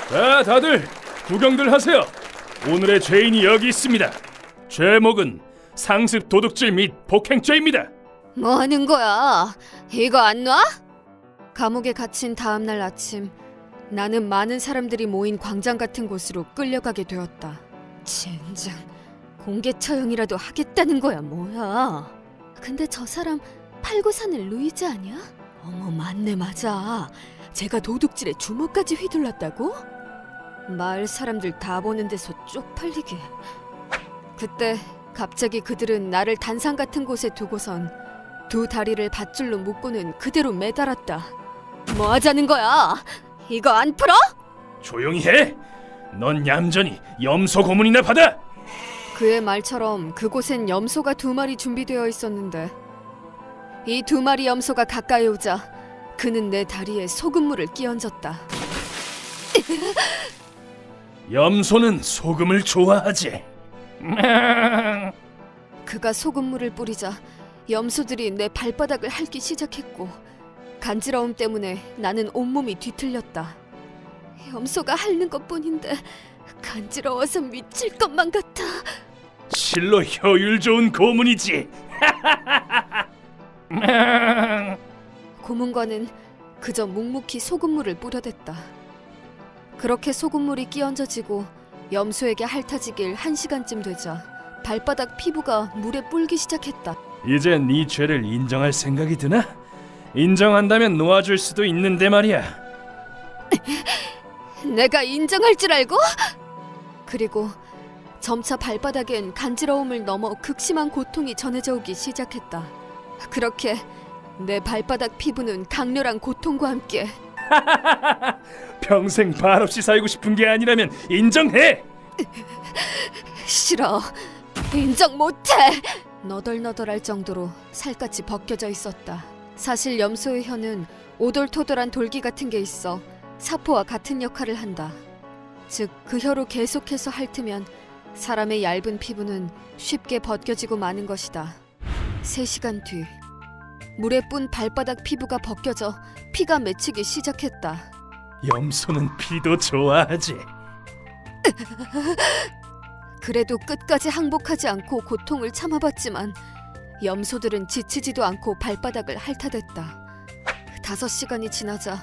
자, 다들 구경들 하세요. 오늘의 죄인이 여기 있습니다. 죄목은 상습 도둑질 및 폭행죄입니다. 뭐 하는 거야? 이거 안 놔? 감옥에 갇힌 다음 날 아침, 나는 많은 사람들이 모인 광장 같은 곳으로 끌려가게 되었다. 젠장, 공개 처형이라도 하겠다는 거야 뭐야? 근데 저 사람 팔고 사는 루이즈 아니야? 어머, 맞네, 맞아. 제가 도둑질에 주먹까지 휘둘렀다고? 마을 사람들 다 보는 데서 쪽팔리게. 그때 갑자기 그들은 나를 단상 같은 곳에 두고선 두 다리를 밧줄로 묶고는 그대로 매달았다. 뭐 하자는 거야? 이거 안 풀어? 조용히 해. 넌 얌전히 염소 고문이나 받아. 그의 말처럼 그곳엔 염소가 2마리 준비되어 있었는데 이 2마리 염소가 가까이 오자 그는 내 다리에 소금물을 끼얹었다. 염소는 소금을 좋아하지. 그가 소금물을 뿌리자 염소들이 내 발바닥을 핥기 시작했고 간지러움 때문에 나는 온몸이 뒤틀렸다. 염소가 핥는 것뿐인데 간지러워서 미칠 것만 같아. 실로 효율 좋은 고문이지. 고문관은 그저 묵묵히 소금물을 뿌려댔다. 그렇게 소금물이 끼얹어지고 염소에게 핥아지길 1시간쯤 되자 발바닥 피부가 물에 불기 시작했다. 이제 네 죄를 인정할 생각이 드나? 인정한다면 놓아줄 수도 있는데 말이야. 내가 인정할 줄 알고? 그리고 점차 발바닥엔 간지러움을 넘어 극심한 고통이 전해져 오기 시작했다. 그렇게 내 발바닥 피부는 강렬한 고통과 함께 평생 발 없이 살고 싶은 게 아니라면 인정해. 싫어. 인정 못해. 너덜너덜할 정도로 살갗이 벗겨져 있었다. 사실 염소의 혀는 오돌토돌한 돌기 같은 게 있어 사포와 같은 역할을 한다. 즉, 그 혀로 계속해서 핥으면 사람의 얇은 피부는 쉽게 벗겨지고 마는 것이다. 3시간 뒤, 물에 뿐 발바닥 피부가 벗겨져 피가 맺히기 시작했다. 염소는 피도 좋아하지. 그래도 끝까지 항복하지 않고 고통을 참아봤지만 염소들은 지치지도 않고 발바닥을 핥아댔다. 5시간이 지나자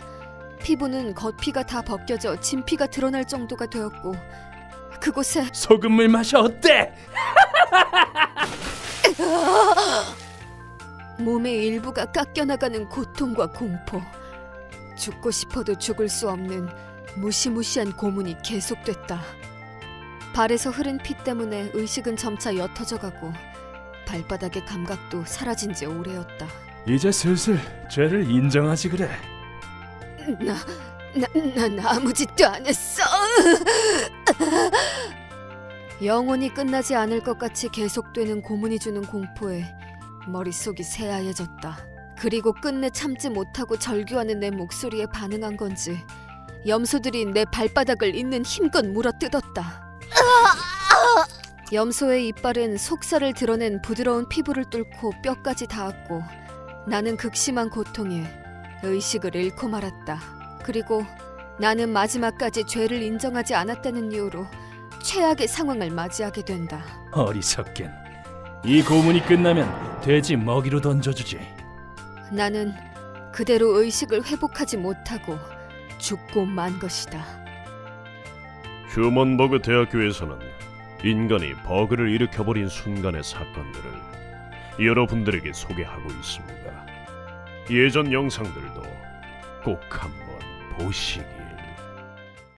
피부는 겉피가 다 벗겨져 진피가 드러날 정도가 되었고 그곳에 소금물 맛이 어때? 몸의 일부가 깎여나가는 고통과 공포. 죽고 싶어도 죽을 수 없는 무시무시한 고문이 계속됐다. 발에서 흐른 피 때문에 의식은 점차 옅어져가고 발바닥의 감각도 사라진 지 오래였다. 이제 슬슬 죄를 인정하지 그래. 난 아무 짓도 안 했어. 영원히 끝나지 않을 것 같이 계속되는 고문이 주는 공포에 머릿속이 새하얘졌다. 그리고 끝내 참지 못하고 절규하는 내 목소리에 반응한 건지 염소들이 내 발바닥을 있는 힘껏 물어뜯었다. 염소의 이빨은 속살을 드러낸 부드러운 피부를 뚫고 뼈까지 닿았고 나는 극심한 고통에 의식을 잃고 말았다. 그리고 나는 마지막까지 죄를 인정하지 않았다는 이유로 최악의 상황을 맞이하게 된다. 어리석긴. 이 고문이 끝나면 돼지 먹이로 던져주지. 나는 그대로 의식을 회복하지 못하고 죽고 만 것이다. 휴먼버그 대학교에서는 인간이 버그를 일으켜버린 순간의 사건들을 여러분들에게 소개하고 있습니다. 예전 영상들도 꼭 한번 보시기.